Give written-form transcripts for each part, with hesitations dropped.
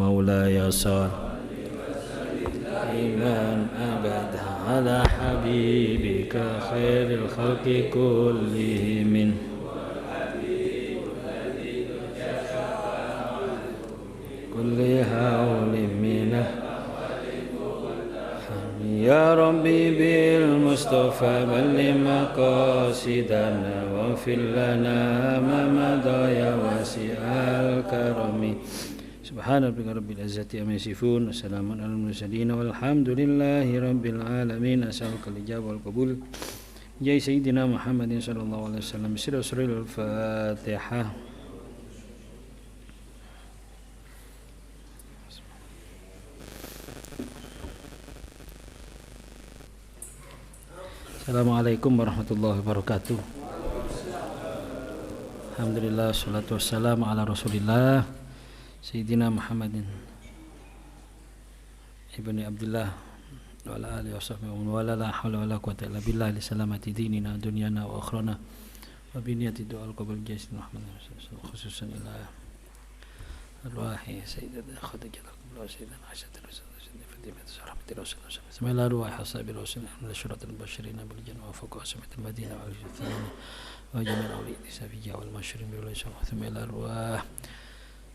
مولاي صل إيمان أبدا على حبيبك خير الخلق كلهم كل هول منه يا ربي بالمصطفى بلغ مقاصدنا واغفر لنا ما مضى يا واسع الكرم سبحان ربك رب العزة عما يصفون وسلام على المرسلين والحمد لله رب العالمين أسألك الإجابة والقبول جاي سيدنا محمد صلى الله عليه وسلم بسر الفاتحة. Assalamualaikum warahmatullahi wabarakatuh. Alhamdulillah, salatu wassalamu ala rasulillah Sayyidina Muhammadin ibni Abdullah wa ala alihi wa sahbihi wa ala la hawla wa la quwwata illa billah li salamati dinina dunyana wa akhrana wa bi niyati du'al qabul jaisin Muhammadin khususan ila arwahi sayyidatina khadijatul kubra sayyidina Aisyah Bismillahirrahmanirrahim. Hasabi Rasulullah min syuratil basyirin bil jannah wa fuqa samatil madinah wal jannah wa jamil awliya safiyya wal masyrin bil syarh thumma arwah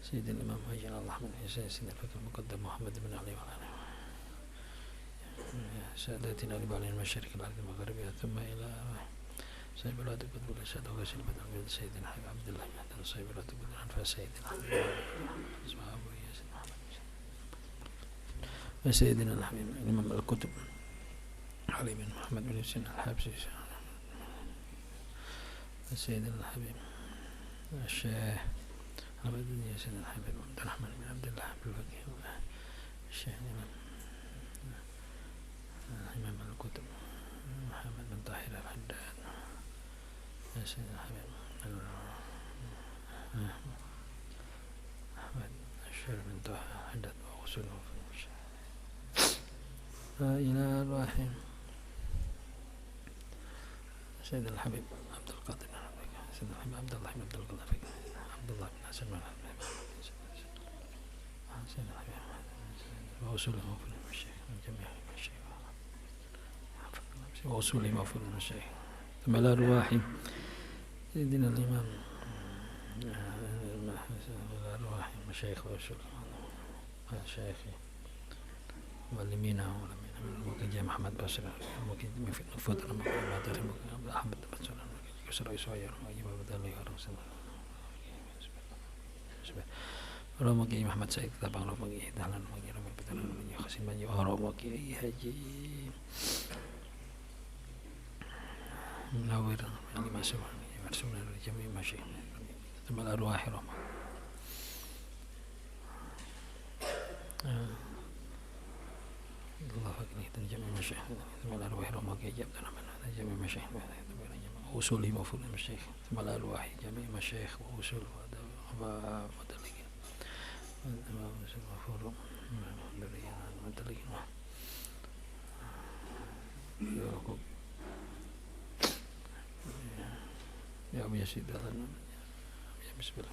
sayyidina imam ajal Allah min sayyidina fakir muqaddam Muhammad bin Ali wa alihi sadatina li ba'al masyariq al ardi magharibiha thumma ila sayyidina al qutb al shad wa sayyidina Habib Abdullah bin sayyidina al qutb al sayyidina وسيدنا الحبيب الإمام الكتب علي بن محمد بن حسين الحبسي وسيدنا الحبيب الشيخ عبد الله سيدنا الحبيب عبد الرحمن بن عبد الله بن الفقيه الشيخ الإمام الكتب محمد بن طاهر الحداد سيدنا الحبيب أحمد الشيخ بن طاهر الحداد وغسله إلى الرحيم سيد الحبيب عبد القادر سيد الحبيب عبد الله بن عبد القادر عبد الله بن حسن بن سيد الحبيب وأصوله في المشايخ جميع المشايخ وأصوله في المشايخ ثم إلى الرواحي سيدنا الإمام الرواحي مشايخ وأصول مشايخ معلمينا mungkin Jaya Muhammad Basra mungkin Mufid Nufud mungkin Ahmad Basra mungkin Yusra Iswaya mungkin Babadali Arusama mungkin Muhammad Said Tabang mungkin Dahlan mungkin Ramil Batalan mungkin Khasim Banji mungkin Haji Munawir yang masuk Rasulullah Jami Masih Temal Arwah Rahmah الله أكبر ترجمة المشايخ ثم الأرواح رمى جاب ترجمة المشايخ وصوله مفعول المشايخ ثم الأرواح جميع المشايخ وصول ومدلقين مفعول مدلقين يا أبي يسيد يا بسم الله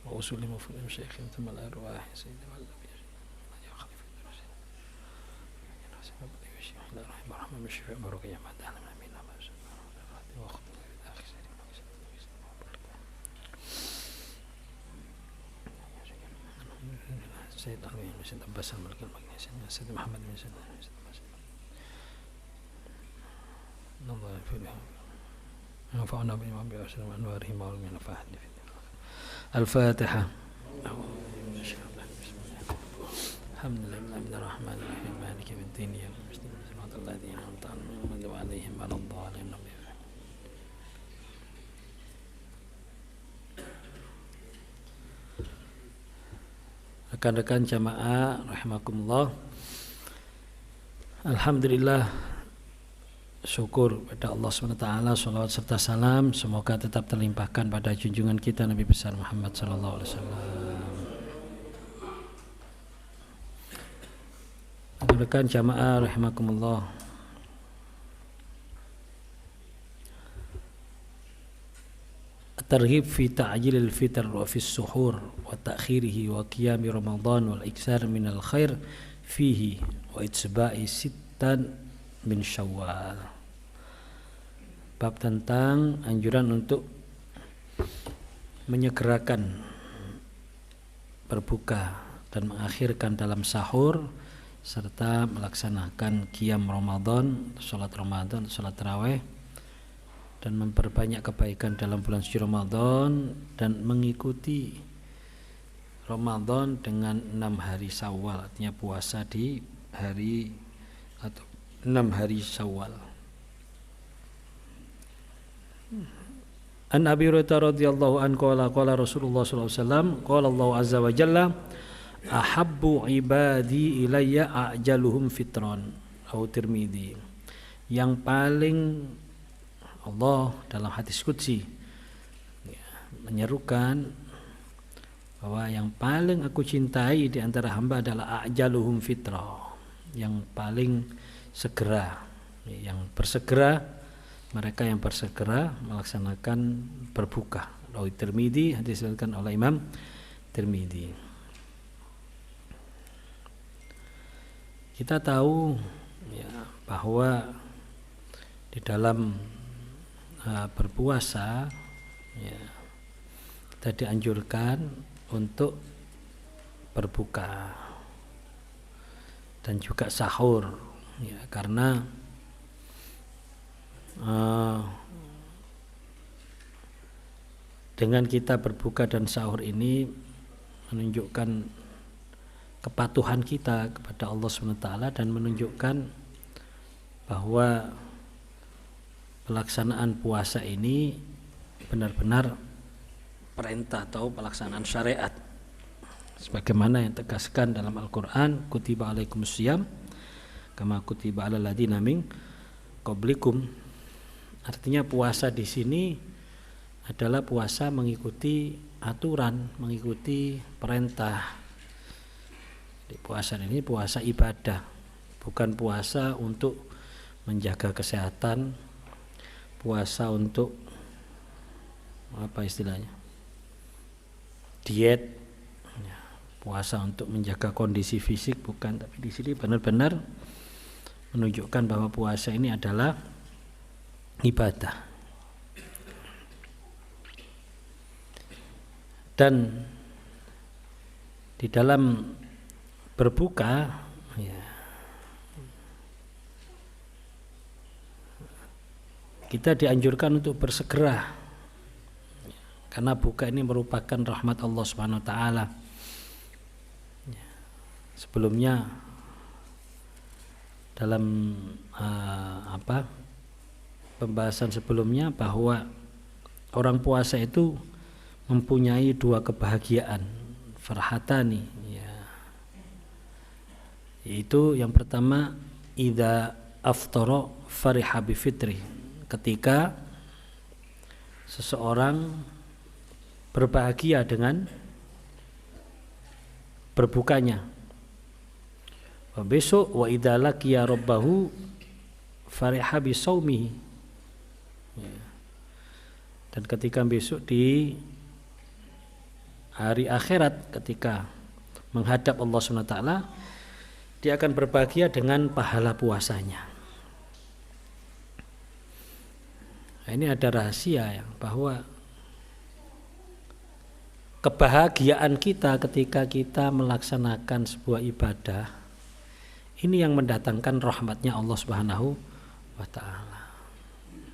وأصول مفهوم المشايخ ثم الأرواح سيدنا والنبي يا خليفة الرسول يا ناس ما بدي وشي لا رحمة رحمة مش في أمرك يا ما دعنا من أمين ما شاء الله وأخذ أخي سيد أمين سيد عباس الملك المقدس سيد محمد بن سيد الله يفعله نفعنا بما بأسر وأنواره ما من نفعه في الفاتحة. الحمد لله من الرحمن الرحيم مالك يوم الدين إياك نستعين صراط الذين أنعمت عليهم وعليهم ولا الضالين. Rekan-rekan jamaah rahimakumullah. Alhamdulillah, syukur pada Allah SWT, salawat serta salam semoga tetap terlimpahkan pada junjungan kita Nabi besar Muhammad sallallahu alaihi wasallam. Rekan jamaah rahimakumullah. at-targhib fi ta'jilil fitr wa fi suhur wa ta'khirihi wa qiyami Ramadan wal iksar minal khair fihi wa itsba'i sittan min Syawal. Bab tentang anjuran untuk menyegerakan berbuka dan mengakhirkan dalam sahur serta melaksanakan qiyam Ramadan, salat Ramadan, salat tarawih, dan memperbanyak kebaikan dalam bulan suci Ramadan dan mengikuti Ramadan dengan 6 hari Syawal, artinya puasa di hari atau 6 hari Syawal. An Abi Hurairah radhiyallahu anhu qala Rasulullah sallallahu alaihi wasallam qala Allah azza wa jalla ahabbu ibadi ilayya ajaluhum fitran au Tirmidzi. Yang paling Allah dalam hadis qudsi menyerukan bahwa yang paling aku cintai di antara hamba adalah ajaluhum fitrah, yang paling segera, yang bersegera, mereka yang bersegera melaksanakan berbuka. Rawi Tirmidzi, hadis diriwayatkan oleh Imam Tirmidzi. Kita tahu ya, bahwa di dalam berpuasa ya, kita dianjurkan untuk berbuka dan juga sahur ya, karena dengan kita berbuka dan sahur ini menunjukkan kepatuhan kita kepada Allah SWT dan menunjukkan bahwa pelaksanaan puasa ini benar-benar perintah atau pelaksanaan syariat sebagaimana yang tegaskan dalam Al-Qur'an, kutiba alaikumusiyam kama kutiba alal ladzina min qablikum. Artinya puasa di sini adalah puasa mengikuti aturan, mengikuti perintah. Di puasa ini puasa ibadah, bukan puasa untuk menjaga kesehatan, puasa untuk apa istilahnya, diet, puasa untuk menjaga kondisi fisik, bukan. Tapi di sini benar-benar menunjukkan bahwa puasa ini adalah ibadah. Dan di dalam berbuka ya, kita dianjurkan untuk bersegera karena buka ini merupakan rahmat Allah Subhanahu wa taala. Sebelumnya dalam pembahasan sebelumnya bahwa orang puasa itu mempunyai 2 kebahagiaan, farhatani ya. Yaitu yang pertama idza aftara fariha bi fitri, ketika seseorang berbahagia dengan berbukanya. Besok wa idza laqiya rabbahu fariha bi saumihi. Dan ketika besok di hari akhirat ketika menghadap Allah SWT, dia akan berbahagia dengan pahala puasanya. Nah, ini ada rahasia ya, bahwa kebahagiaan kita ketika kita melaksanakan sebuah ibadah ini yang mendatangkan rahmatnya Allah Subhanahu wa ta'ala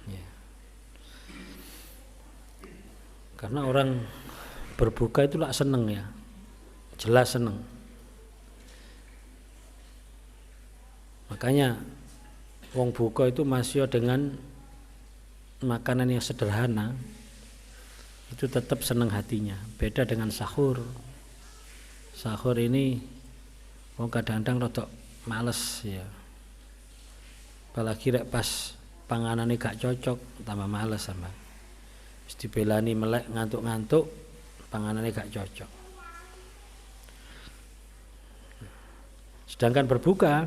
ya. Karena orang berbuka itu lah seneng ya, jelas seneng. Makanya wong buka itu masih dengan makanan yang sederhana itu tetap seneng hatinya. Beda dengan sahur. Sahur ini wong kadang-kadang rodok males ya. Apalagi rek pas panganane gak cocok tambah males sama. Wis dibelani melek ngantuk-ngantuk, panganane gak cocok. Sedangkan berbuka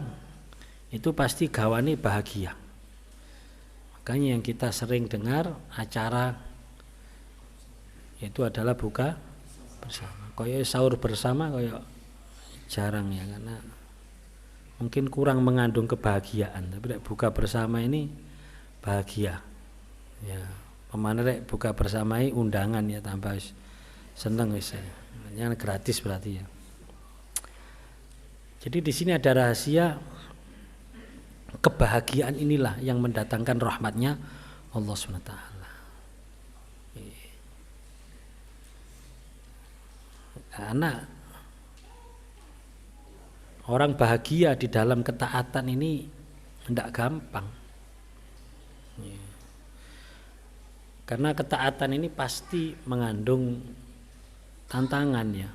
itu pasti gawane bahagia. Makanya yang kita sering dengar acara Itu adalah buka bersama. Koyo sahur bersama koyo jarang ya, karena mungkin kurang mengandung kebahagiaan. Tapi buka bersama ini bahagia. Ya, pemane rek buka bersama ini undangan ya, tambah seneng wis. Yang gratis berarti ya. Jadi di sini ada rahasia kebahagiaan inilah yang mendatangkan rahmatnya Allah SWT. Karena orang bahagia di dalam ketaatan ini tidak gampang. Karena ketaatan ini pasti mengandung tantangan ya.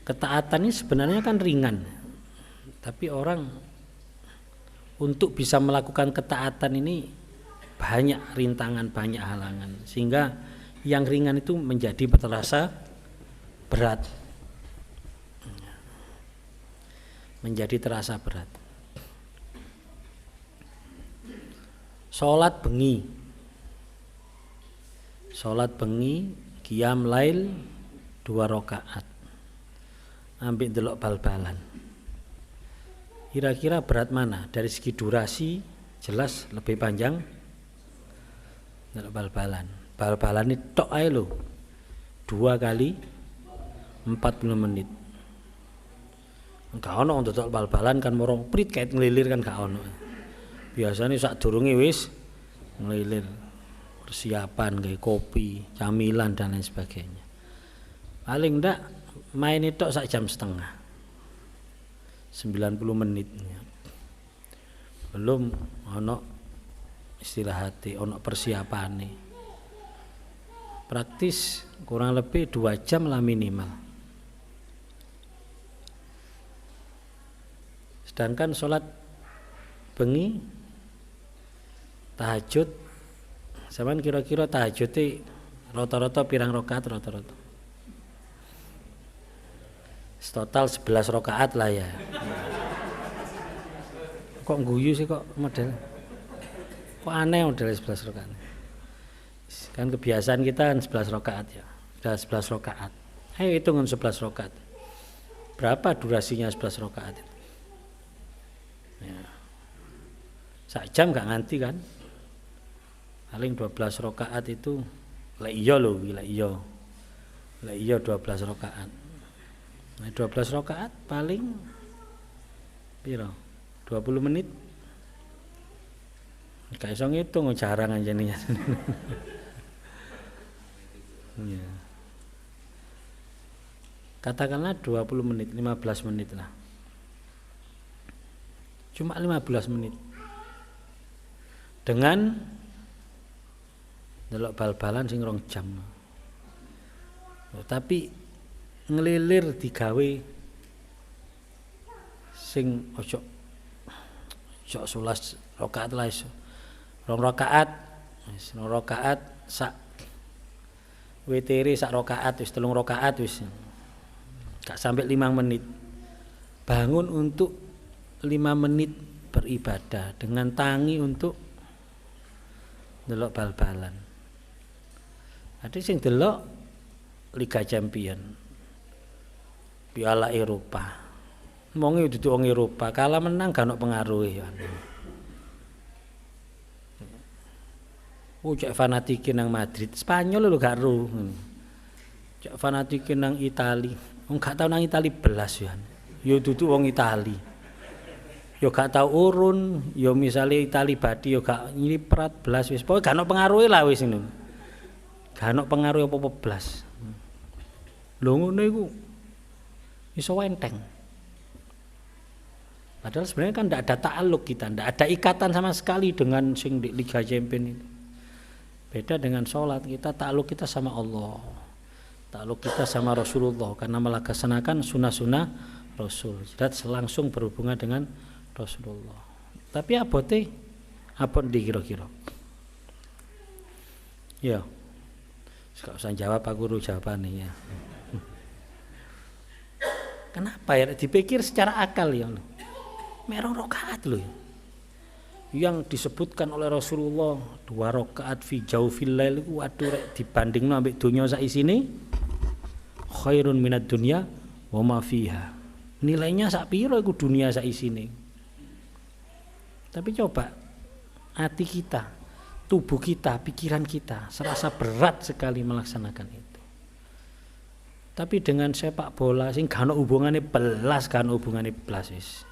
Ketaatan ini sebenarnya kan ringan, tapi orang untuk bisa melakukan ketaatan ini banyak rintangan, banyak halangan, sehingga yang ringan itu menjadi terasa berat, menjadi terasa berat. Sholat bengi, qiyam lail 2 rakaat, ambil delok bal-balan. Kira-kira berat mana? Dari segi durasi jelas lebih panjang delok bal-balan. Bal-balan ini tok ae lho. 2 kali 40 menit. Enggak ono untuk bal-balan kan morong prit kait ngelilir kan gak ono. Biasanya sak durunge wis ngelilir. Persiapan kayak kopi, camilan dan lain sebagainya. Paling ndak main itu sak jam setengah, 90 menit. Belum ono istirahati, ono persiapane. Praktis kurang lebih 2 jam lah minimal. Sedangkan sholat bengi, tahajud, sampean kira-kira tahajud itu rata-rata pirang rakaat rata-rata? Total 11 rakaat lah ya. Kok guyu sih kok model? Kok aneh model 11 rakaat? Kan kebiasaan kita kan 11 rakaat ya. Sudah 11 rakaat. Ayo hitungan 11 rakaat. Berapa durasinya 11 rakaat itu? Ya. Sak jam gak nganti kan? Paling 12 rakaat itu lek iya lho, lek iya. Lek iya 12 rakaat. Nah, 12 rakaat paling piro? 20 menit. Gak iso ngitung jarang anjene. Ya. Katakanlah 20 menit, 15 menit lah. Cuma 15 menit. Dengan delok bal-balan sing 2 jam. Tapi ngelilir digawe sing ojo 11 rakaat lah iso. 2 rakaat, wis 2 rakaat sak witiri sak rakaat wis 3 rakaat wis. Gak sampai 5 menit. Bangun untuk 5 menit beribadah dengan tangi untuk delok bal-balan. Ada sing delok Liga Champion, Piala Eropa. Mongi dudu wong Eropa, kalah menang gak ono pengaruhe. Cek fanatikin nang Madrid, Spanyol lho gak ro. Cek fanatikin nang Itali, wong gak tau nang Itali belas ya. Yo dudu wong Itali. Yo gak tau urun, yo misale Itali badi yo gak nyiprat belas wis. Pokoke gak ono pengaruhe lah wis ngono. Gak ono pengaruh apa-apa belas. Lho ngono iku iso enteng. Padahal sebenarnya kan tidak ada ta'aluk kita, tidak ada ikatan sama sekali dengan sing di Liga Champions itu. Beda dengan sholat, kita ta'aluk kita sama Allah, ta'aluk kita sama Rasulullah karena melaksanakan sunnah-sunnah Rasul. Jadi langsung berhubungan dengan Rasulullah. Tapi abote apa kira-kira? Ya, gak usah jawab, aku ru jawabannya ya. Kenapa ya? Dipikir secara akal ya. Merong rakaat loh. yang disebutkan oleh Rasulullah 2 rakaat fi jaufil lail iku waduh rek dibandingno ambek donya sak isine khairun minad dunya wa ma fiha. Nilainya sak piro iku dunia sak isine. Tapi coba hati kita, tubuh kita, pikiran kita serasa berat sekali melaksanakan itu. Tapi dengan sepak bola sing gak ono hubungane belas, gak ono hubungane belas wis.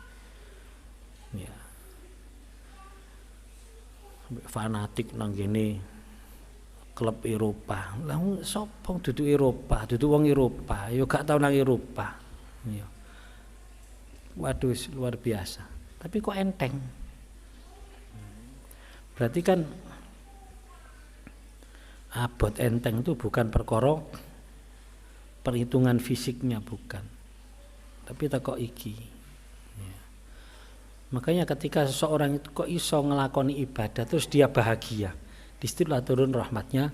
Ya. Fanatik nang kene klub Eropa. Lah sapa dudu Eropa, dudu wong Eropa, ya gak tau nang Eropa. Ya. Waduh luar biasa. Tapi kok enteng. Berarti kan abot enteng itu bukan perkara perhitungan fisiknya, bukan, tapi takok iki ya. Makanya ketika seseorang itu kok iso ngelakoni ibadah terus dia bahagia, disitulah turun rahmatnya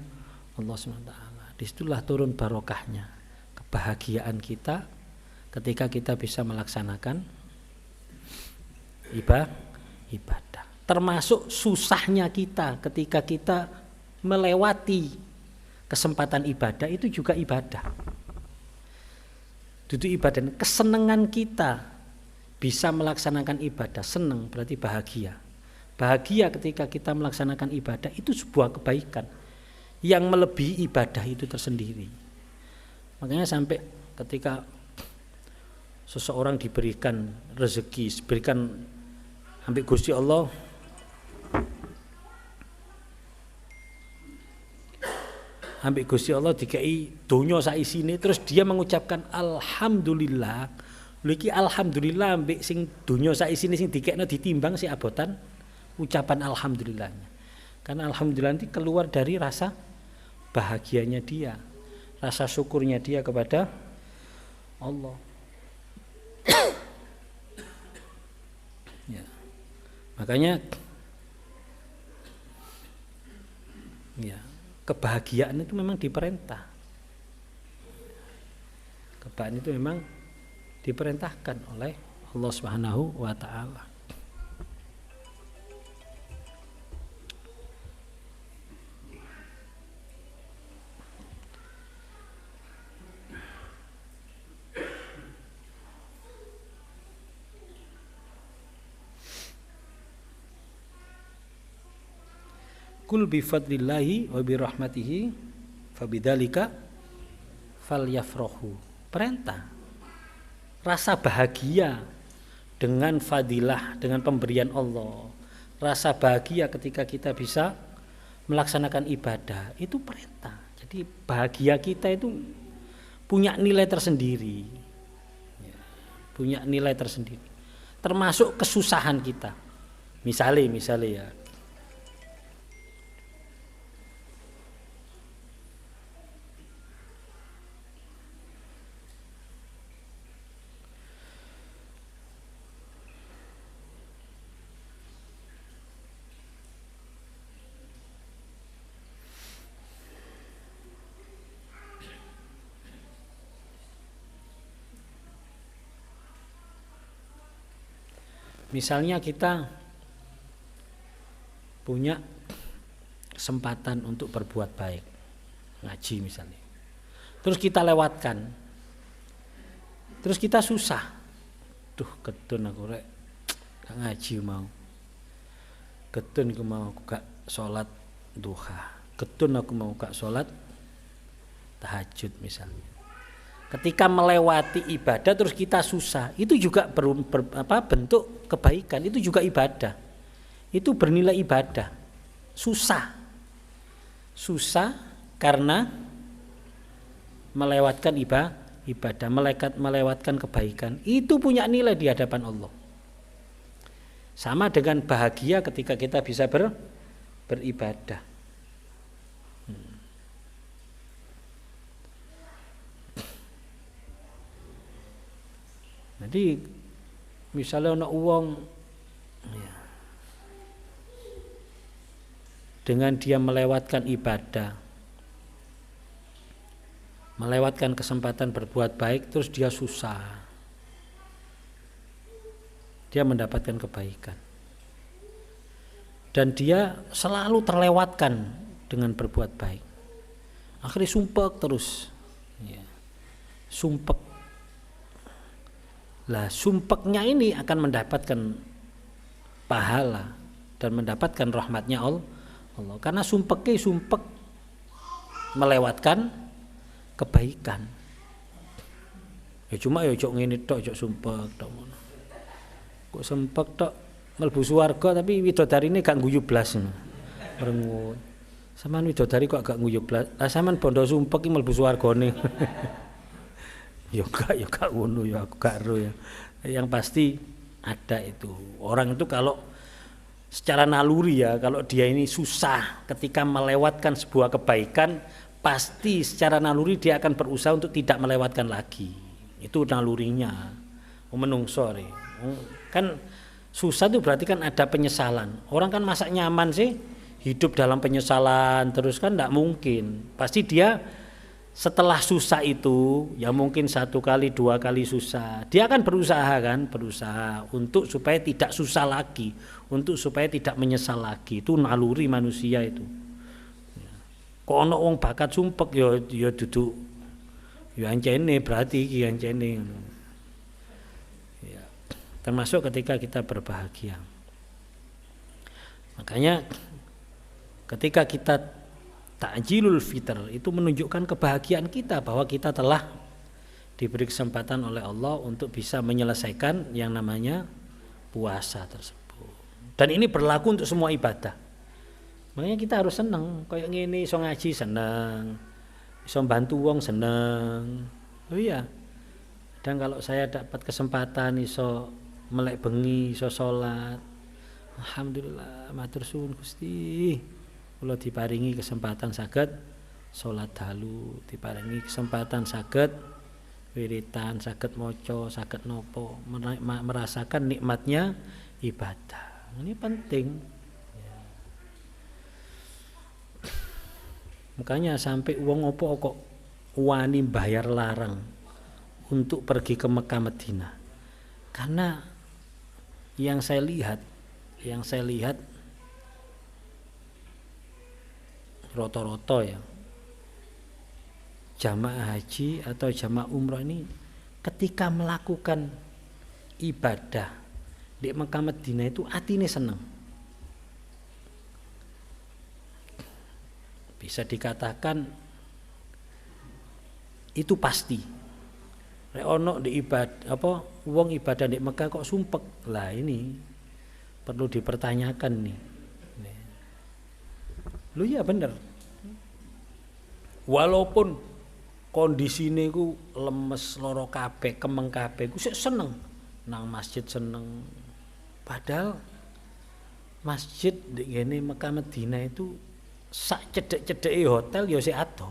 Allah SWT, disitulah turun barokahnya, kebahagiaan kita ketika kita bisa melaksanakan ibadah. Termasuk susahnya kita ketika kita melewati kesempatan ibadah, itu juga ibadah. Itu ibadah, kesenangan kita bisa melaksanakan ibadah, senang berarti bahagia. Bahagia ketika kita melaksanakan ibadah itu sebuah kebaikan yang melebihi ibadah itu tersendiri. Makanya sampai ketika seseorang diberikan rezeki, diberikan ambek Gusti Allah, ambek Gusti Allah dikai donya sak isine, terus dia mengucapkan alhamdulillah. Lho iki alhamdulillah ambek sing donya sak isine sing dikekno ditimbang si abotan ucapan alhamdulillahnya. Karena alhamdulillah itu keluar dari rasa bahagianya dia, rasa syukurnya dia kepada Allah. Ya. Makanya ya, kebahagiaan itu memang diperintah. Kebahagiaan itu memang diperintahkan oleh Allah Subhanahu wa taala. Kul bi fadlillahi wa bi rahmatihi fabidzalika falyafrahu. Perintah. Rasa bahagia dengan fadilah, dengan pemberian Allah. Rasa bahagia ketika kita bisa melaksanakan ibadah, itu perintah. Jadi bahagia kita itu punya nilai tersendiri. Punya nilai tersendiri. Termasuk kesusahan kita. Misalnya ya, misalnya kita punya kesempatan untuk berbuat baik, ngaji misalnya, terus kita lewatkan, terus kita susah, ketun aku rek gak ngaji mau, ketun aku mau gak sholat duha, ketun aku mau gak sholat tahajud misalnya. Ketika melewati ibadah terus kita susah, itu juga bentuk kebaikan, itu juga ibadah. Itu bernilai ibadah. Susah karena melewatkan ibadah, melewatkan kebaikan. Itu punya nilai di hadapan Allah. Sama dengan bahagia ketika kita bisa beribadah. Jadi misalnya ana wong ya, dengan dia melewatkan ibadah, melewatkan kesempatan berbuat baik, terus dia susah, dia mendapatkan kebaikan. dan dia selalu terlewatkan dengan berbuat baik. Akhirnya sumpek terus, ya. Sumpek. Lah sumpeknya ini akan mendapatkan pahala dan mendapatkan rahmatnya Allah. Karena sumpek melewatkan kebaikan. Ya cuma ya cok ngene tok, cok sumpek tok ngono. Kok sumpek tok mlebu swarga tapi widodarine gak guyu blas. Merengut. Sampeyan widodari kok gak guyu blas. Lah sampeyan bondo sumpek iki mlebu swargane. Ya gak ngono ya aku gak ero ya. Yang pasti ada itu. Orang itu kalau secara naluri ya, kalau dia ini susah ketika melewatkan sebuah kebaikan, pasti secara naluri dia akan berusaha untuk tidak melewatkan lagi. Itu nalurinya. Menungso kan susah itu berarti kan ada penyesalan. Orang kan masa nyaman sih hidup dalam penyesalan terus kan tidak mungkin. Pasti dia setelah susah itu ya mungkin 1 kali 2 kali susah, dia akan berusaha untuk supaya tidak susah lagi, untuk supaya tidak menyesal lagi. Itu naluri manusia itu. Kok ono wong bakat sumpek ya duduk ya ancene berarti iki ancene. Ya, termasuk ketika kita berbahagia. Makanya ketika kita ta'jilul fitr itu menunjukkan kebahagiaan kita bahwa kita telah diberi kesempatan oleh Allah untuk bisa menyelesaikan yang namanya puasa tersebut. Dan ini berlaku untuk semua ibadah. Makanya kita harus senang, kayak ngene iso ngaji senang, iso bantu wong senang. Oh iya. Dan kalau saya dapat kesempatan iso melek bengi, iso salat, alhamdulillah matur suwun Gusti. Kula diparingi kesempatan saged salat dalu, diparingi kesempatan saged wiritan, saged maca, saged nopo, merasakan nikmatnya ibadah. Ini penting. Makanya sampai uang opo kok wani bayar larang untuk pergi ke Mekah Madinah. Karena yang saya lihat roto-roto ya jamaah haji atau jamaah umroh ini ketika melakukan ibadah di Mekah Madinah itu atine seneng. Bisa dikatakan itu pasti. Nek ono di ibadah wong ibadah di Mekah kok sumpek. Lah ini perlu dipertanyakan nih. Lu ya bener. Walaupun kondisine ku lemes loro kabeh, kemeng kabeh, ku sik seneng nang masjid seneng. Padahal masjid di ngene Mekah Madinah itu sak cedek-cedeke hotel ya sik ado.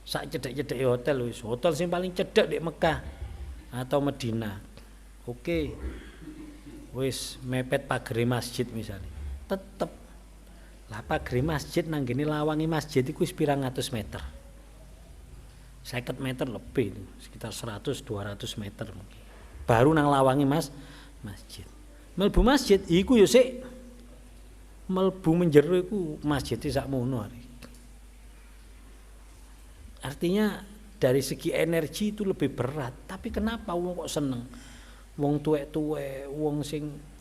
Sak cedek-cedeke hotel wis. Hotel sing paling cedek di Mekah atau Madinah. Oke. Wis mepet pagere masjid misalnya. Tetep lah pagere masjid nang ngene lawange masjid iku wis pirang atus meter. 50 meter lebih, sekitar 100-200 meter mungkin. Baru nang lawange masjid. Mlebu masjid iku ya sik mlebu menjero iku masjid sakmono. Artinya dari segi energi itu lebih berat, tapi kenapa wong kok seneng? Wong tuwek-tuwek, wong sing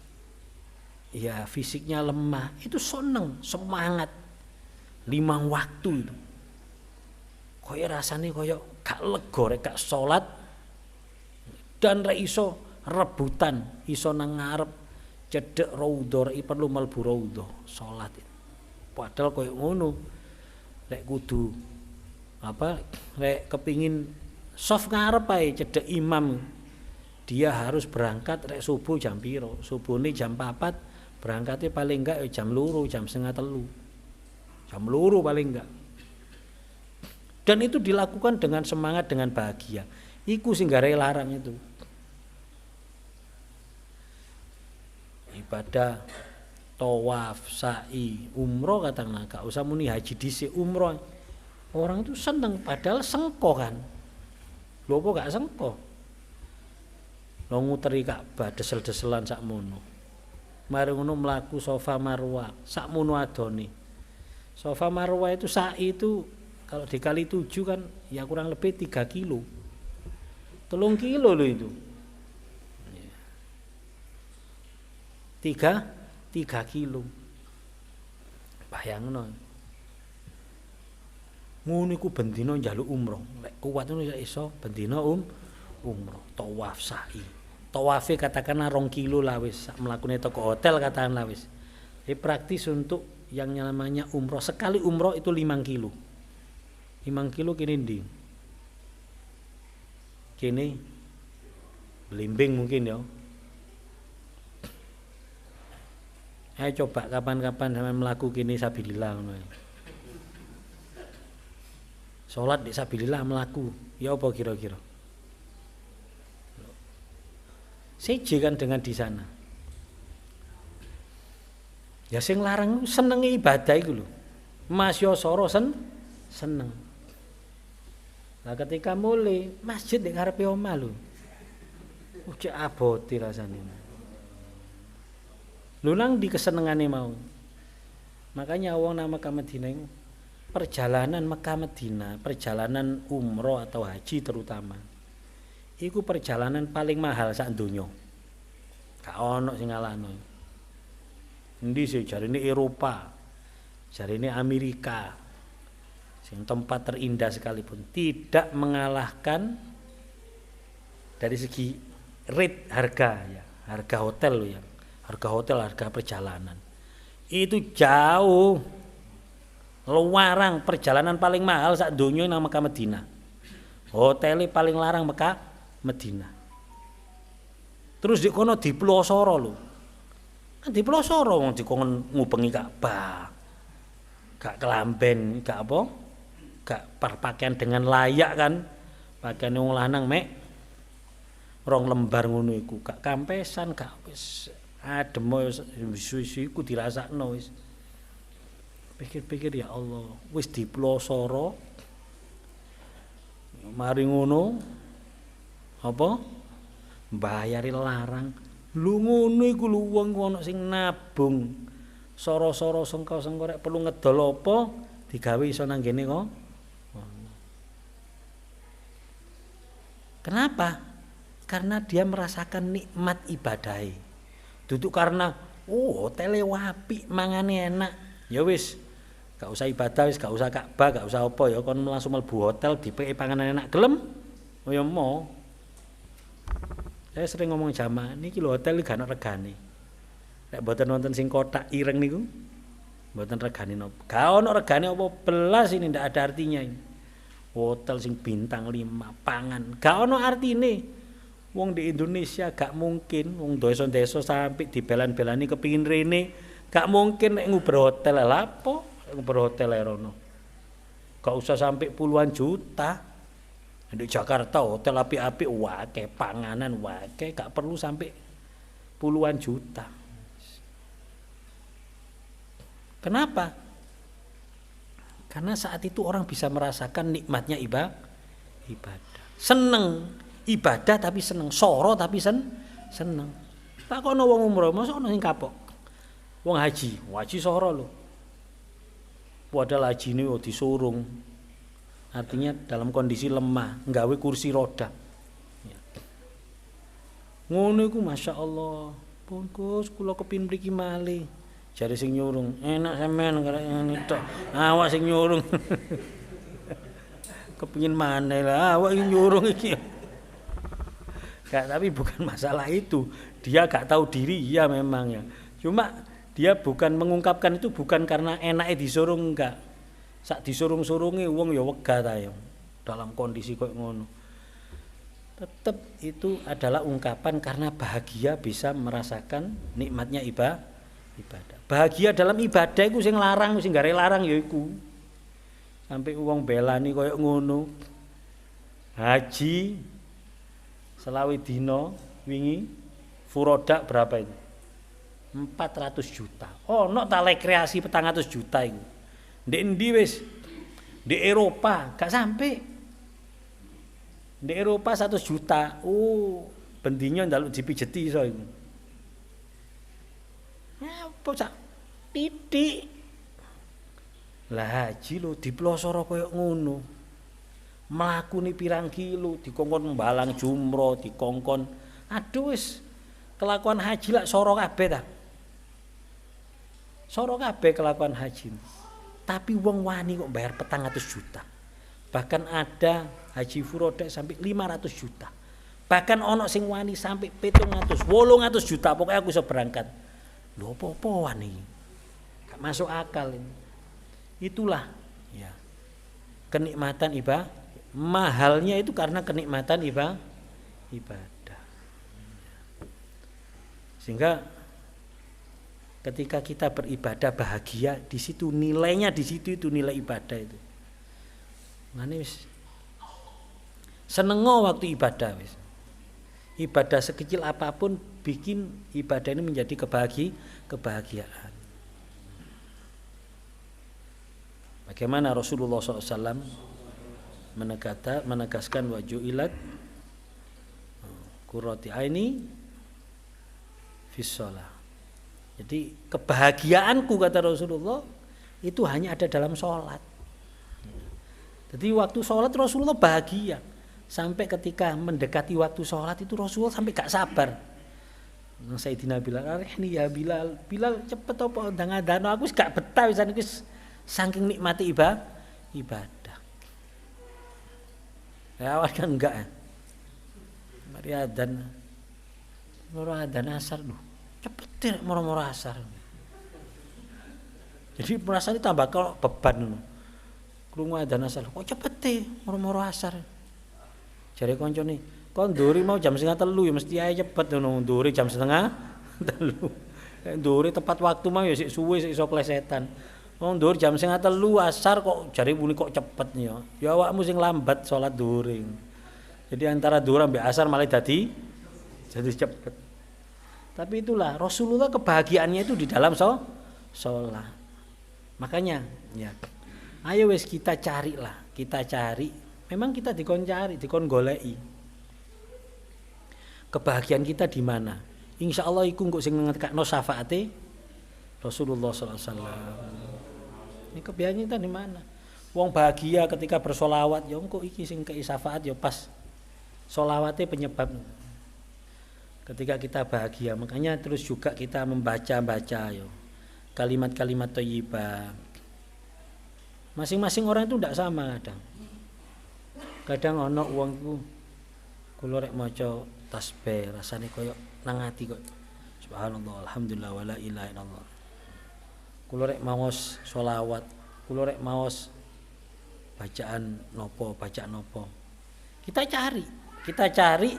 ya fisiknya lemah itu seneng, semangat 5 waktu itu. Kaya rasane kaya gak lega rek gak salat dan rek iso rebutan, iso nang ngarep cedek raudhah rek perlu mlebu raudhah salat. Padahal kaya ngono rek kudu rek kepingin soft ngarep ae cedek imam. Dia harus berangkat rek subuh jam piro? Subuhne jam 4. Berangkatnya paling enggak jam 2, jam 2:30. Jam 2 paling enggak. Dan itu dilakukan dengan semangat, dengan bahagia. Iku sing gare larang itu. Ibadah tawaf, sa'i, umroh katakanlah, gak usah muni haji dhisik, umroh. Orang itu seneng padahal sengko kan. Lho apa gak sengko? Lo nguteri Ka'bah desel-deselan sakmono. Mari ngono mlaku Safa Marwa, sakmono adone. Safa Marwa itu sa'i itu kalau dikali 7 kan ya kurang lebih 3 kilo. 3 kilo loh itu. 3 kilo. Bayangno. Ngono iku bendina njaluk umroh. Lek kuat ngono ya iso bendina umroh, tawaf sa'i. Tawafe katakanlah 2 kilo lah wis, sak mlakune toko hotel katakanlah wis. Ini praktis untuk yang namanya umroh. Sekali umroh itu 5 kilo. 5 kilo kene ndi? Kene Blimbing mungkin ya. Ayo coba kapan-kapan sampean mlaku kene sabilillah ngono. Salat di sabilillah mlaku, ya apa kira-kira? Seje kan dengan di sana. Ya sing larang senenge ibadah iku lho. Mas yo soro seneng. Nah ketika mulai masjid di ngarepe omah lho. Cek abote rasane. Lho nang di kesenengane mau. Makanya wong nang Mekah Madinah itu perjalanan Mekah Madinah, perjalanan umroh atau haji terutama. Iku perjalanan paling mahal sak donya. Gak ono sing ngalahno. Endi sih jarine Eropa, jarine Amerika. Sing tempat terindah sekalipun tidak mengalahkan dari segi rate harga ya, harga hotel loh ya. Harga hotel, harga perjalanan. Itu jauh luarang perjalanan paling mahal sak donya nang Mekah Madinah. Hotelnya paling larang Mekah Madinah. Terus di kono diplosoro lho. Kan diplosoro wong dikon ngubengi Ka'bah. Gak kelamben, gak apa? Gak berpakaian dengan layak kan. Pakaian wong lanang mek 2 lembar ngono iku, gak kampesan, gak wis adem wis iku dirasakno wis. Pikir-pikir ya Allah, wis diplosoro. Mari ngono apa mbayari larang lu ngono iku lu wong ana sing nabung soro-soro sengko-sengko rek perlu ngedol apa digawe iso nang kene kok. Kenapa? Karena dia merasakan nikmat ibadahe. Duduk karena hotele apik, mangane enak. Ya wis, gak usah ibadah wis, gak usah Ka'bah, gak usah apa ya kon langsung mlebu hotel dipeki panganan enak gelem. Oh ya mau. Saya sering ngomong jamaah, niki lho hotel gak ana regane. Nek mboten wonten sing kotak ireng niku, mboten regane napa. Gak ana regane apa belas ini ndak ada artinya ini. Hotel sing bintang 5, pangan, gak ana artine. Wong di Indonesia gak mungkin, wong desa-desa sampai dibelan-belani kepingin rene, gak mungkin nek nguber hotel lha apa? Nguber hotel rono. Gak usah sampai puluhan juta. Di Jakarta hotel api-api wake, panganan wake, gak perlu sampai puluhan juta. Kenapa? Karena saat itu orang bisa merasakan nikmatnya ibadah. Seneng ibadah tapi seneng, soro tapi seneng. Tak kono wong umroh, mosok ono sing kapok. Wong haji soro lho. Padahal hajine disurung. Artinya dalam kondisi lemah, nggawe kursi roda. Ya. Ngono iku masyaallah. Pun Gus, kula kepin mriki malih. Jare sing nyurung, enak sampean karek ngene tok. Awak sing nyurung. Kepengin maneh lah awak sing nyurung iki. Gak, tapi bukan masalah itu. Dia gak tahu diri ya memang ya. Cuma dia bukan mengungkapkan itu bukan karena enake disurung enggak. Sak disurung-surungi wong ya wegah ta ya. Dalam kondisi koyo ngono. Tetap itu adalah ungkapan karena bahagia bisa merasakan nikmatnya ibadah. Bahagia dalam ibadah iku sing larang, sing gare larang ya iku. Sampai wong belani koyo ngono. Haji selawi dina wingi furodak berapa itu? 400 juta. Oh, no ta rekreasi 400 juta iku. Ndek endi wis? Di Eropa gak sampai. Di Eropa 100 juta. Oh, bendinya njaluk dipijeti iso iku. Apa sak titik. Lah haji lho diplosoro koyo ngono. Mlakune pirang kilo dikongkon mbalang jumroh, dikongkon. Aduh wis kelakuan haji lak soro kabeh ta. Soro kabeh kelakuan haji. Tapi wong wani kok bayar 400 juta. Bahkan ada haji furoda sampai 500 juta. Bahkan ono sing wani sampai 700, 800 juta pokoknya aku iso berangkat. Lho apa-apaan iki? Gak masuk akal ini. Itulah ya. Kenikmatan ibadah. Mahalnya itu karena kenikmatan ibadah. Sehingga ketika kita beribadah bahagia, di situ nilainya, di situ itu nilai ibadah itu. Ngene wis senengo waktu ibadah wis. Ibadah sekecil apapun bikin ibadah ini menjadi kebahagiaan. Bagaimana Rasulullah SAW menegaskan wajuilat qurrati aini fis shalah. Jadi kebahagiaanku kata Rasulullah itu hanya ada dalam sholat. Jadi waktu sholat Rasulullah bahagia. Sampai ketika mendekati waktu sholat itu Rasulullah sampai gak sabar. Sayyidina Bilal, "Arihni ya Bilal, Bilal cepet apa ndang adano aku gak betah wisan iki saking nikmati ibadah." Ya awal kan enggak ya. Mari adzan asar lho. Cepet deh moro-moro asar. Jadi merasa ini tambah kalau beban ngono. Krungu adzan asar, kok cepet deh moro-moro asar. Jare koncone, "Kon nduri mau jam 2:30 ya mesti ae cepet ngono, nduri jam 2:30." Nduri tepat waktu mau ya sik suwe sik iso plesetan. Wong nduri jam 2:30 asar kok jare muni kok cepet ya. Ya awakmu sing lambat salat during. Jadi antara duhur sampai asar malah jadi cepet. Tapi itulah Rasulullah kebahagiaannya itu di dalam sholat. Makanya ya, ayo wes kita cari. Memang kita dikon goleki. Kebahagiaan kita di mana? Insya Allah iku engko sing ngetekno syafaate Rasulullah SAW. Ini kebahagiaan kita di mana? Wong bahagia ketika bersolawat, ya engko iki sing kei syafaat ya pas. Solawate penyebab. Ketika kita bahagia, makanya terus juga kita membaca ya. Kalimat-kalimat thayyibah. Masing-masing orang itu tidak sama kadang ono wong ku kula rek maca tasbih rasane koyo nang ati kok subhanallah alhamdulillah wala ilaha illallah. Kula rek maos selawat, kula rek maos bacaan nopo. Kita cari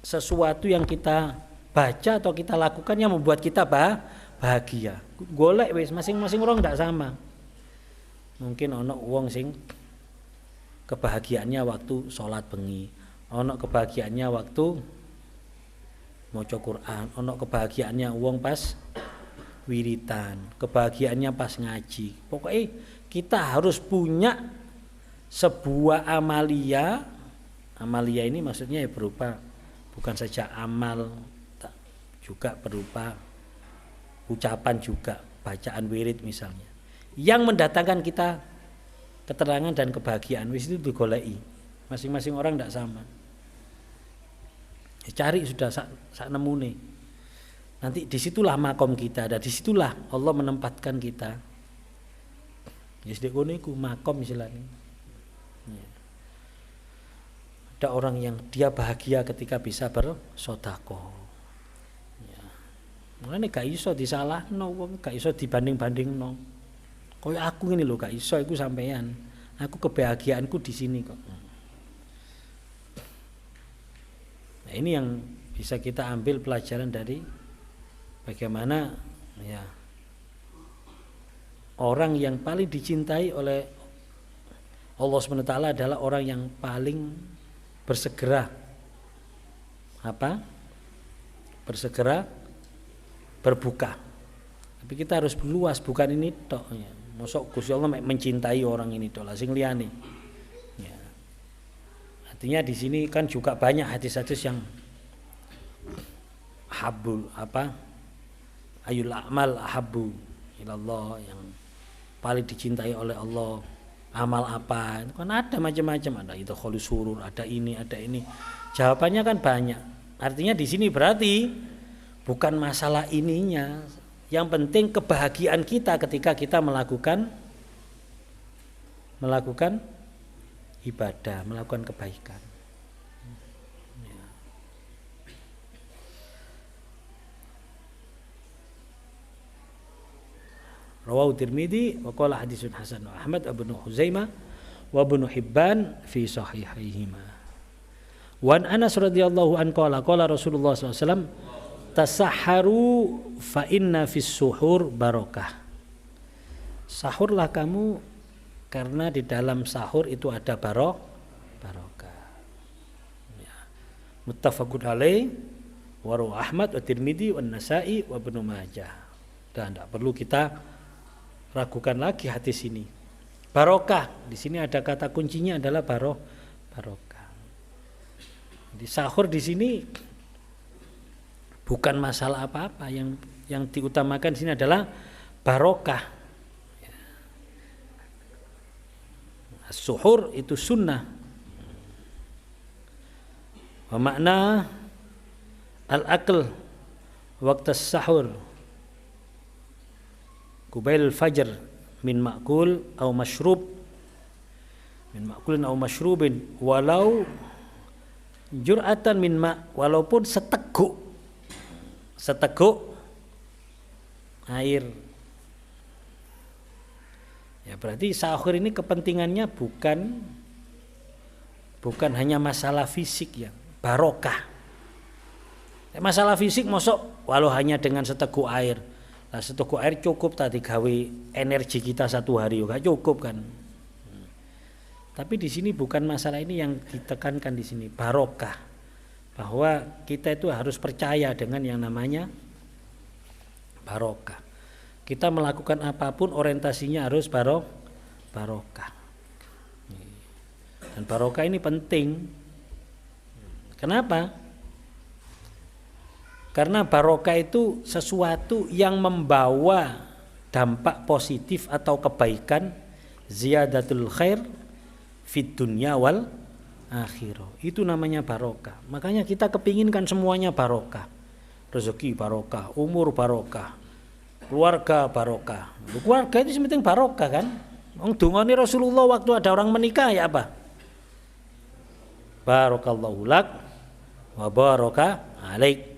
sesuatu yang kita baca atau kita lakukan yang membuat kita bahagia. Golek wis masing-masing orang ndak sama. Mungkin ono wong sing kebahagiaannya waktu sholat bengi, ono kebahagiaannya waktu maca Quran, ono kebahagiaannya wong pas wiritan, kebahagiaannya pas ngaji. Pokoknya kita harus punya sebuah amalia. Amalia ini maksudnya ya berupa bukan saja amal, juga berupa ucapan juga, bacaan wirid misalnya, yang mendatangkan kita keterangan dan kebahagiaan. Wis itu digoleki. Masing-masing orang tidak sama. Ya, cari sudah sak nemune. Nanti disitulah makom kita, dan disitulah Allah menempatkan kita. Ya sedek kono iku makom istilahnya. Ya. Ada orang yang dia bahagia ketika bisa bersedekah. Ya. Mulane gak iso disalahno wong, gak iso dibanding-bandingno. Koyo aku ngene lho gak iso iku sampean. Aku kebahagiaanku di sini kok. Nah, ini yang bisa kita ambil pelajaran dari bagaimana ya orang yang paling dicintai oleh Allah SWT adalah orang yang paling bersegera bersegera berbuka. Tapi kita harus luas, bukan ini tok ya. Mosok Gusti Allah mencintai orang ini tok, sing liyane. Ya. Artinya di sini kan juga banyak hadis-hadis yang ayul a'mal ahabbu ilallah, yang paling dicintai oleh Allah amal apa. Itu kan ada macam-macam, ada itu kholi surur, ada ini. Jawabannya kan banyak. Artinya di sini berarti bukan masalah ininya. Yang penting kebahagiaan kita ketika kita melakukan ibadah, melakukan kebaikan. Rawahu Tirmidzi wa qala haditsun hasan wa Ahmad ibnu Huzaimah wa ibnu Hibban fi sahihaihima. Wa Anas radhiyallahu an qala Rasulullah sallallahu alaihi wasallam tasahharu fa inna fis suhur barakah. Sahurlah kamu karena di dalam sahur itu ada barokah. Ya. Muttafaqun alaih wa rawahu Ahmad wa Tirmidzi wa Nasa'i wa Ibnu Majah. Dan tidak perlu kita ragukan lagi hadis ini. Barokah, di sini ada kata kuncinya adalah barokah. Di sahur di sini bukan masalah apa-apa, yang diutamakan di sini adalah barokah. Suhur itu sunnah. Wa makna al-akl waktu sahur Kubail fajr min ma'kul atau mashrub, min ma'kulin atau mashrubin, walau jur'atan min ma', walaupun seteguk air. Ya berarti sahur ini kepentingannya bukan hanya masalah fisik ya, barokah. Masalah fisik mosok walau hanya dengan seteguk air. Nah, seteguk air cukup tadi gawe energi kita satu hari juga cukup kan. Tapi di sini bukan masalah ini yang ditekankan di sini, barokah. Bahwa kita itu harus percaya dengan yang namanya barokah. Kita melakukan apapun orientasinya harus barokah. Dan barokah ini penting. Kenapa? Karena barokah itu sesuatu yang membawa dampak positif atau kebaikan, ziyadatul khair fid dunya wal akhirah. Itu namanya barokah. Makanya kita kepinginkan semuanya barokah. Rezeki barokah, umur barokah, keluarga barokah. Keluarga itu penting barokah kan? Wong dungane Rasulullah waktu ada orang menikah ya apa? Barakallahu lak wa baraka alaik.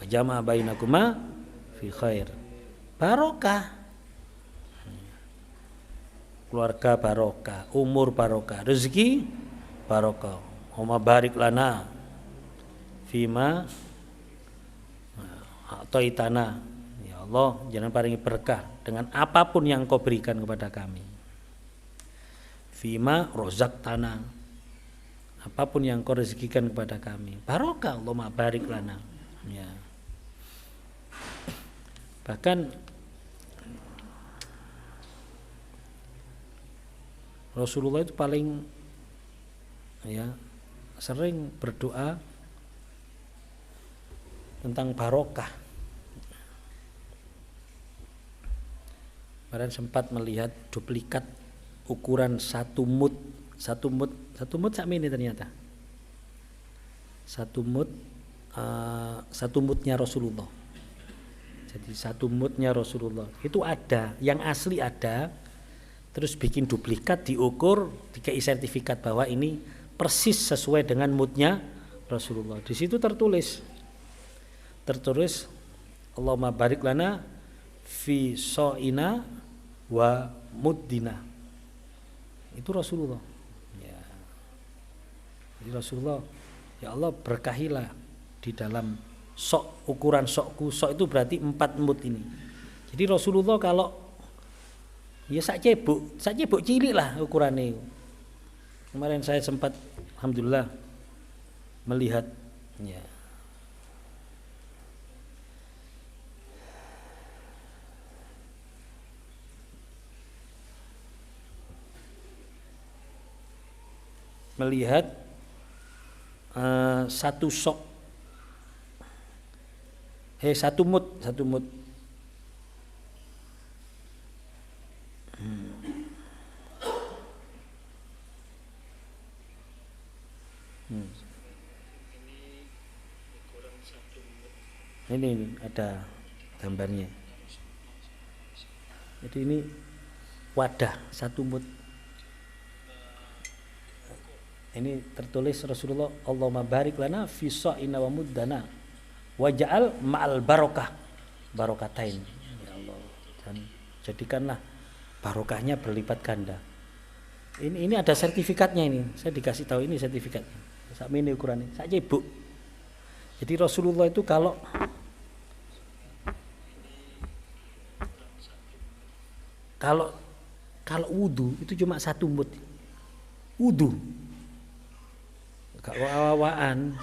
Jama' bainakuma fi khair. Barokah. Keluarga barokah, umur barokah, rezeki barokah. Allahumma barik lana fima a'taitana. Ya Allah, jangan paringi berkah dengan apapun yang Kau berikan kepada kami. Fima rozaqtana. Apapun yang Kau rezekikan kepada kami. Barokah, Allahumma barik lana. Ya. Bahkan Rasulullah itu paling sering berdoa tentang barokah. Kemarin sempat melihat duplikat ukuran satu mud sama ini ternyata. Satu mudnya Rasulullah. Jadi satu mudnya Rasulullah itu ada, yang asli ada, terus bikin duplikat, diukur, dikasih sertifikat bahwa ini persis sesuai dengan mudnya Rasulullah. Di situ tertulis Allahumma barik lana fi so'ina wa muddina. Itu Rasulullah. Ya. Jadi Rasulullah, ya Allah berkahilah di dalam sok, ukuran sokku, sok itu berarti 4 mud ini. Jadi Rasulullah kalau ya sak cebok cilik lah ukurannya. Kemarin saya sempat alhamdulillah melihat ya. Melihat satu sok satu mud Ini ada gambarnya. Jadi ini wadah 1 mud. Ini tertulis Rasulullah, Allahumma barik lana fi sa'ina wa muddana waj'al ma'al barokah barokatain. Ya Allah, dan jadikanlah barokahnya berlipat ganda. Ini ada sertifikatnya ini. Saya dikasih tahu ini sertifikatnya. Sak mene ukurannya, sak cebuk. Jadi Rasulullah itu kalau wudu itu cuma 1 mud. Wudu. Gak awaan.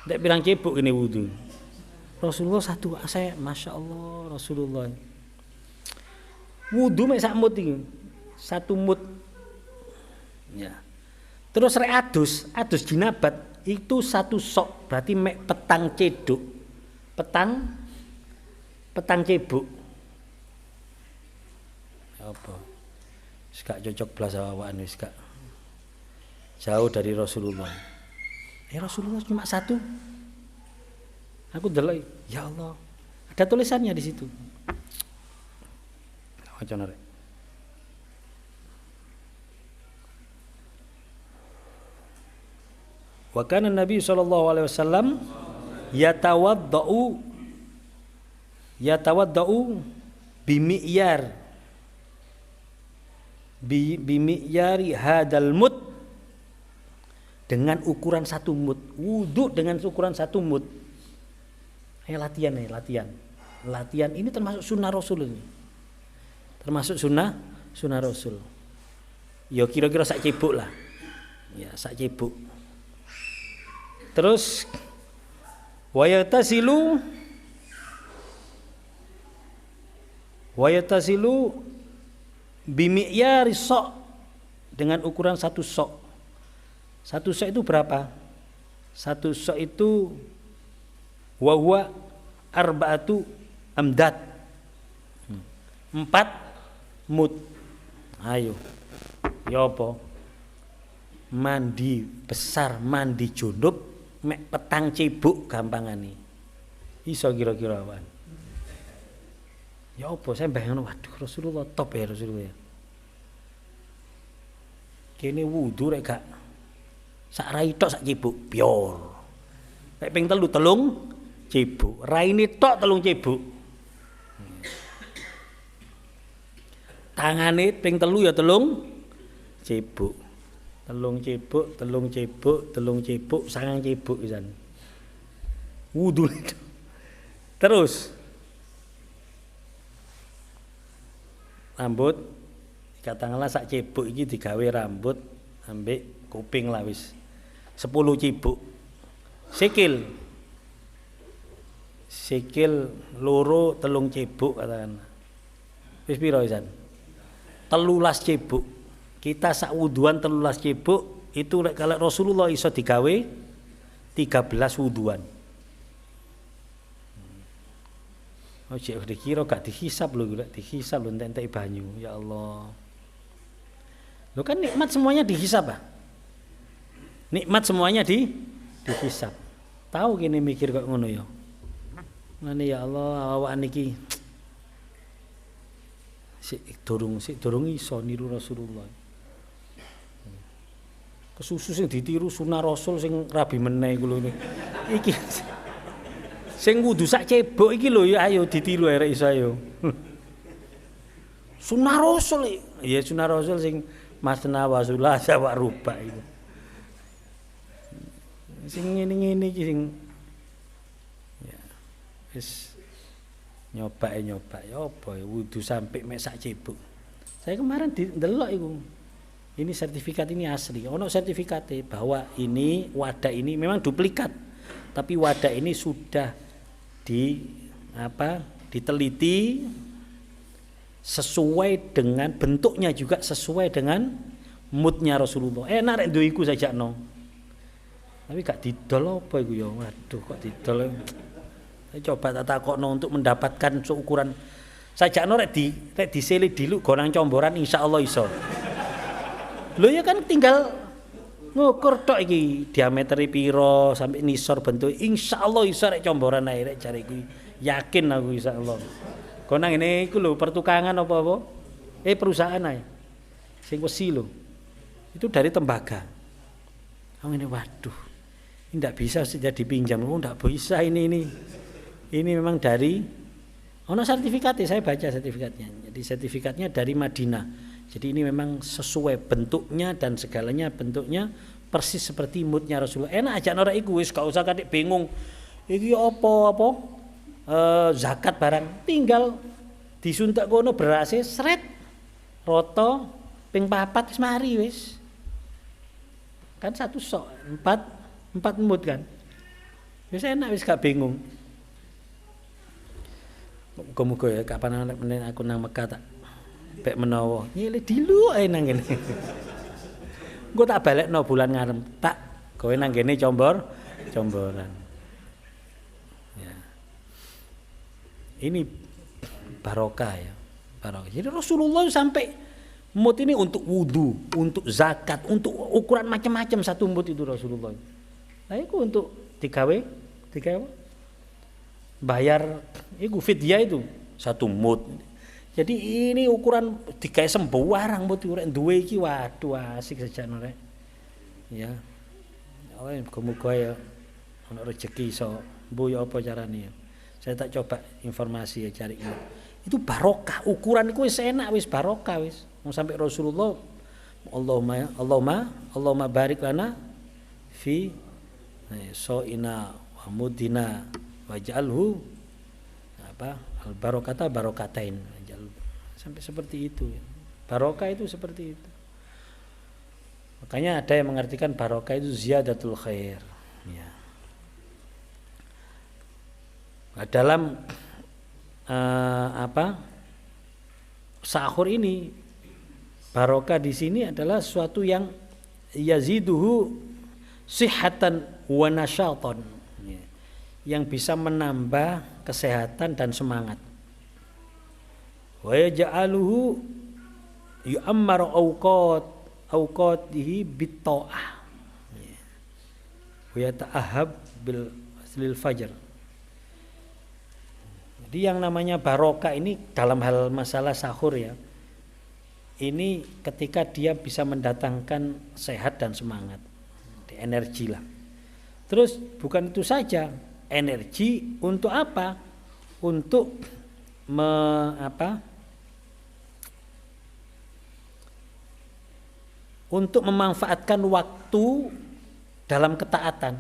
Ndak bilang cebok ini wudu. Rasulullah 1, saya Masya Allah Rasulullah. Wudu mek sak mud iki. 1 mud. Ya. Terus rek adus jinabat itu 1 sok, berarti mek petang ceduk. Petang cebok. Apa? Wis gak cocok blas awakan wis gak. Jauh dari Rasulullah. Rasulullah cuma 1. Aku delok, ya Allah. Ada tulisannya di situ. Waca rek. Wa kana Nabi sallallahu alaihi wasallam yatawaddau bimi'yari hadal mud, dengan ukuran 1 mud. Wudu dengan ukuran 1 mud. Latihan. Latihan ini termasuk sunnah Rasul ini. Termasuk sunnah Rasul. Ya kira-kira sak cebok lah. Ya sak cebok. Terus wayatasilu bimi'yari sok, dengan ukuran 1 sok. 1 sok itu berapa? 1 sok itu wa huwa arba'atu amdad. 4 mud. Ayo. Ya apa? Mandi besar, mandi junub mek petang cebuk gampangane. Iso kira-kira awan. Ya apa saya bayangno, waduh Rasulullah top ya Rasulullah. Kene wudu rek gak sak rai tok sak cebuk pior. Nek ping 3 telung cebuk, raine tok telung cebuk. Tangane ping 3 ya telung cebuk. Telung cebuk, 9 cebuk pisan. Wudu itu. Terus rambut katakanlah sak cebuk iki digawe rambut ambek kuping lah wis 10 cebuk. Sikil loro 3 cebuk katakan. Wis piro pisan? 13 cebuk. Kita sak wuduan 13 cebuk itu kalau Rasulullah iso digawe 13 wuduan. Oh cek dikira gak dihisab lho, gak dihisab lho entek banyu. Ya Allah. Lho kan nikmat semuanya dihisab ah. Nikmat semuanya dihisab. Tahu gini mikir kok ngono ya. Ngene ya Allah awak niki sik durung iso niru Rasulullah. Kesusu sing ditiru sunah Rasul sing rabi meneh iku lho iki. Sing wudu sak cebok iki lho ya ayo ditiru arek iso ayo. Sunah Rasul ya sunah Rasul sing masna wasulah sawa ruba iku. Sing ngene-ngene iki sing ya wis nyoba ya apa ya wudu sampai mek sak cebok. Saya kemarin ndelok iku. Ini sertifikat ini asli. Ono sertifikatnya bahwa ini wadah ini memang duplikat. Tapi wadah ini sudah diteliti sesuai dengan bentuknya juga sesuai dengan moodnya Rasulullah. Enak rek duwe iku sajakno. Tapi gak didol apa iku ya. Waduh kok didol. Saya coba tak takokno untuk mendapatkan seukuran sajakno rek disele diluk gonang comboran insyaallah iso. Lho ya kan tinggal ngukur tok iki diameteri piro sampai nisor bentuk insyaallah iso rek comboran ae rek jare iki yakin aku insyaallah kok nang ngene iku lho pertukangan apa-apa perusahaan ae sing wesi lho itu dari tembaga aku ini waduh ini ndak bisa jadi pinjam ndak bisa ini memang dari ono sertifikatnya saya baca sertifikatnya jadi sertifikatnya dari Madinah. Jadi ini memang sesuai bentuknya dan segalanya bentuknya persis seperti moodnya Rasulullah. Enak aja ora iku wis gak usah kadek bingung. Iki apa zakat barang tinggal disuntak kono berase sret roto ping 4 wis mari wis. Kan satu sok 4 mood kan. Wis enak wis gak bingung. Muga-muga ya kapan aku nang Mekah tak pek menawa nyilih dilu ae nang kene. Engko tak balekno bulan ngarep. Tak kowe nang kene comboran. Ya. Ini barokah ya. Barokah. Jadi Rasulullah sampai mut ini untuk wudu, untuk zakat, untuk ukuran macam-macam satu mut itu Rasulullah. Nah itu untuk digawe bayar iku fidyah itu satu mut. Jadi ini ukuran digawe sembarang mut urek duwe iki waduh asik sejan rek. Ya. Oh, muga-muga ya ana rezeki iso mbuh ya apa carane ya. Saya tak coba informasi ya cari itu barokah ukuran iku wis enak wis barokah wis. Mau sampai Rasulullah Allahumma barik lana fi so'ina wa mudina waj'alhu al barokata barokatain sampai seperti itu ya. Barokah itu seperti itu. Makanya ada yang mengartikan barokah itu ziyadatul khair ya. Nah, dalam sahur ini barokah di sini adalah sesuatu yang yaziduhu sihatan wa nasyatan ya. Yang bisa menambah kesehatan dan semangat. Wa yaj'aluhu yu'ammaru awqatihi bit-ta'ah. Wa yata'ahhab bil fajr. Jadi yang namanya barokah ini dalam hal masalah sahur ya. Ini ketika dia bisa mendatangkan sehat dan semangat, energi lah. Terus bukan itu saja, energi untuk apa? Untuk untuk memanfaatkan waktu dalam ketaatan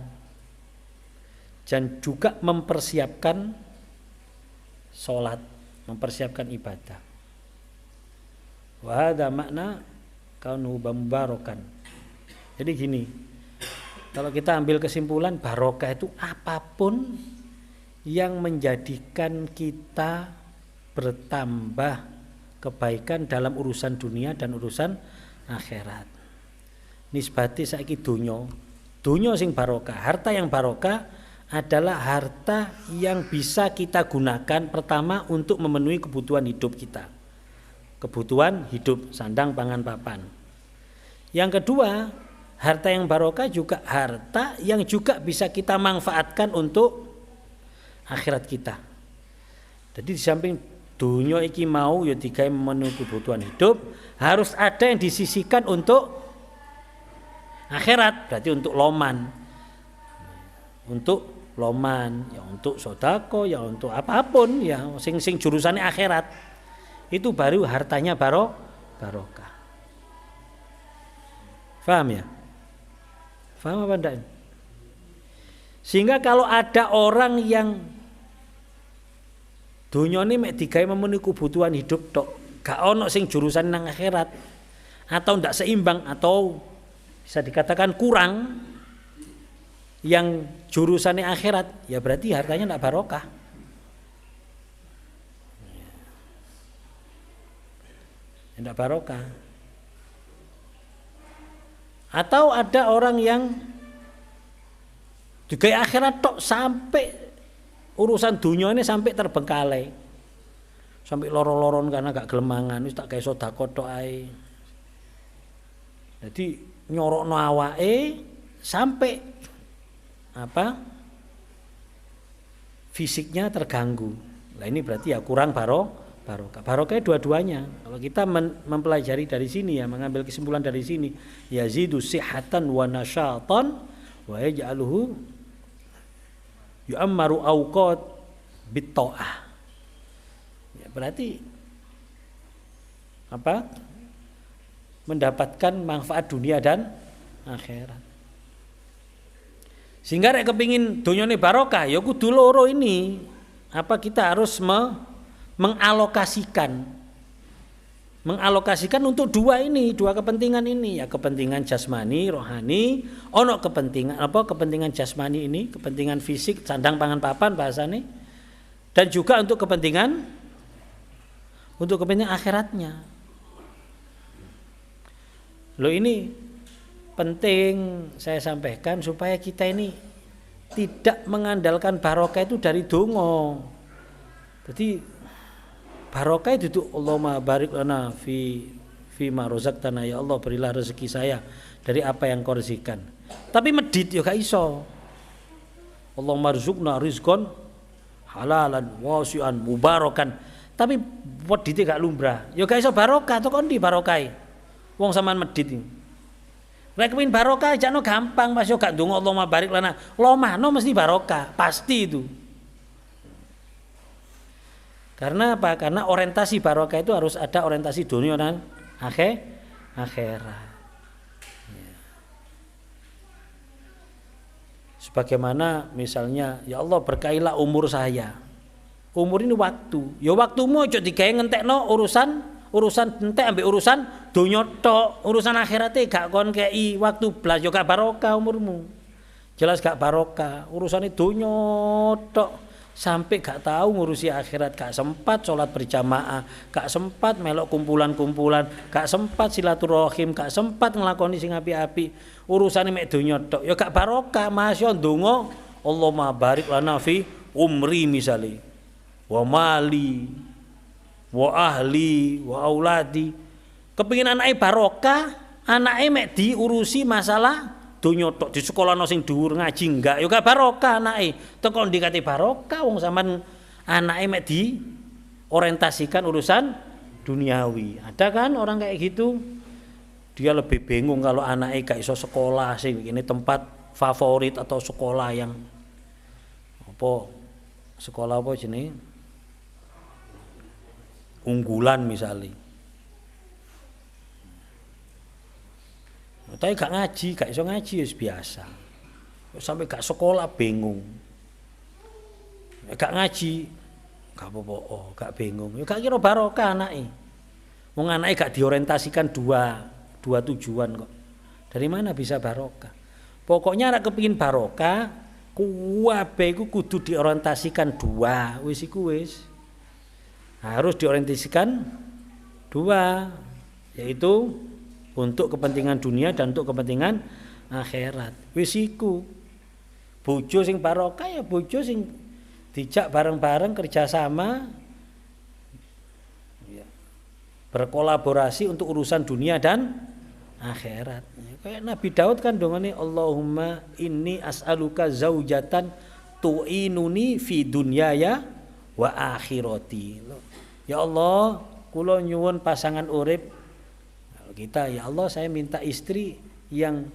dan juga mempersiapkan sholat, mempersiapkan ibadah. Wa hadza makna kaunuhu mubarokan. Jadi gini, kalau kita ambil kesimpulan barokah itu apapun yang menjadikan kita bertambah kebaikan dalam urusan dunia dan urusan akhirat. Nisbati saiki dunya sing barokah, harta yang barokah adalah harta yang bisa kita gunakan pertama untuk memenuhi kebutuhan hidup kita. Kebutuhan hidup, sandang, pangan, papan. Yang kedua, harta yang barokah juga harta yang juga bisa kita manfaatkan untuk akhirat kita. Jadi di samping dunia iki mau ya digawe memenuhi kebutuhan hidup, harus ada yang disisihkan untuk akhirat, berarti untuk loman. Untuk loman, ya untuk sodako, ya untuk apapun ya sing jurusannya akhirat. Itu baru hartanya barokah. Paham ya? Paham apa enggak? Sehingga kalau ada orang yang dunyane mek digawe memenuhi kebutuhan hidup tok, gak ono sing jurusan nang akhirat atau ndak seimbang atau bisa dikatakan kurang yang jurusannya akhirat, ya berarti hartanya ndak barokah. Ndak barokah. Atau ada orang yang digawe akhirat tok sampai urusan dunia ini sampai terbengkalai, sampai loro-loron karena gak gelemangan, wis tak gawe sedekah tok ae. Jadi nyorokno awake sampai fisiknya terganggu. Nah ini berarti ya kurang barokah. Barokah dua-duanya. Kalau kita mempelajari dari sini ya, mengambil kesimpulan dari sini, yazidu sihatan wa nasyatan wa yaj'aluhu yu'ammaru awqat bitta'ah. Ya, berarti mendapatkan manfaat dunia dan akhirat. Sehingga rek kepingin donyane barokah ya kudu loro ini. Kita harus mengalokasikan untuk dua kepentingan ini, ya kepentingan jasmani, rohani, kepentingan jasmani ini, kepentingan fisik, sandang pangan papan bahasane, dan juga untuk kepentingan akhiratnya. Loh ini penting saya sampaikan supaya kita ini tidak mengandalkan barokah itu dari dongo. Jadi barokah itu Allahumma barik lana fi ma razaqtana, ya Allah berilah rezeki saya dari apa yang kau rezekikan. Tapi medit ya gak iso. Allahumma rzuqna rizqan halalan wasi'an mubarakan. Tapi medite gak lumrah. Ya gak iso barokah to kon di barokai. Wong sampean medit iki. Rek kepengin barokah jakno gampang Mas yo gak ndonga Allahumma barik lana. Lomahno mesti barokah, pasti itu. Karena apa? Karena orientasi barokah itu harus ada orientasi dunia dan akhirat. Ya. Sebagaimana misalnya, ya Allah berkailah umur saya. Umur ini waktu. Ya waktumu aja digawe ngentekno urusan entek ambek urusan donya tok. Urusan akhirate gak kon kei waktu blas yo gak barokah umurmu. Jelas gak barokah. Urusane donya tok. Sampai gak tahu ngurusi akhirat, gak sempat sholat berjamaah, gak sempat melok kumpulan-kumpulan, gak sempat silaturahim, gak sempat ngelakoni sing api-api. Urusane mek donya tok. Ya gak barokah, masya ndonga Allahumma barik lana fi umri misale. Wa mali, wa ahli, wa auladi. Kepengin anake barokah, anake mek diurusi masalah donya tok, di sekolahno sing dhuwur ngaji enggak ya gak barokah anake. Teko ndikate barokah wong sampean anake mek di orientasikan urusan duniawi. Ada kan orang kayak gitu? Dia lebih bingung kalau anake gak iso sekolah sing ini tempat favorit atau sekolah yang sekolah apa jenenge? Unggulan misalnya. Tapi gak ngaji, gak iso ngaji ya biasa. Sampai gak sekolah bingung. Gak ngaji, gak apa-apa, gak bingung. Ya gak kira barokah anake. Wong anake gak diorientasikan dua tujuan kok. Dari mana bisa barokah? Pokoknya nek kepengin barokah, kuwabe iku kudu diorientasikan dua. Wis iku wis. Harus diorientasikan dua, yaitu untuk kepentingan dunia dan untuk kepentingan akhirat. Wis iku. Bojo sing barokah ya bojo sing dijak bareng-bareng kerjasama ya, berkolaborasi untuk urusan dunia dan akhirat. Ya, kayak Nabi Daud kan dongane Allahumma inni as'aluka zaujatan tu'inuni fi dunyaya wa akhirati. Ya Allah, kula nyuwun pasangan urip kita, ya Allah saya minta istri yang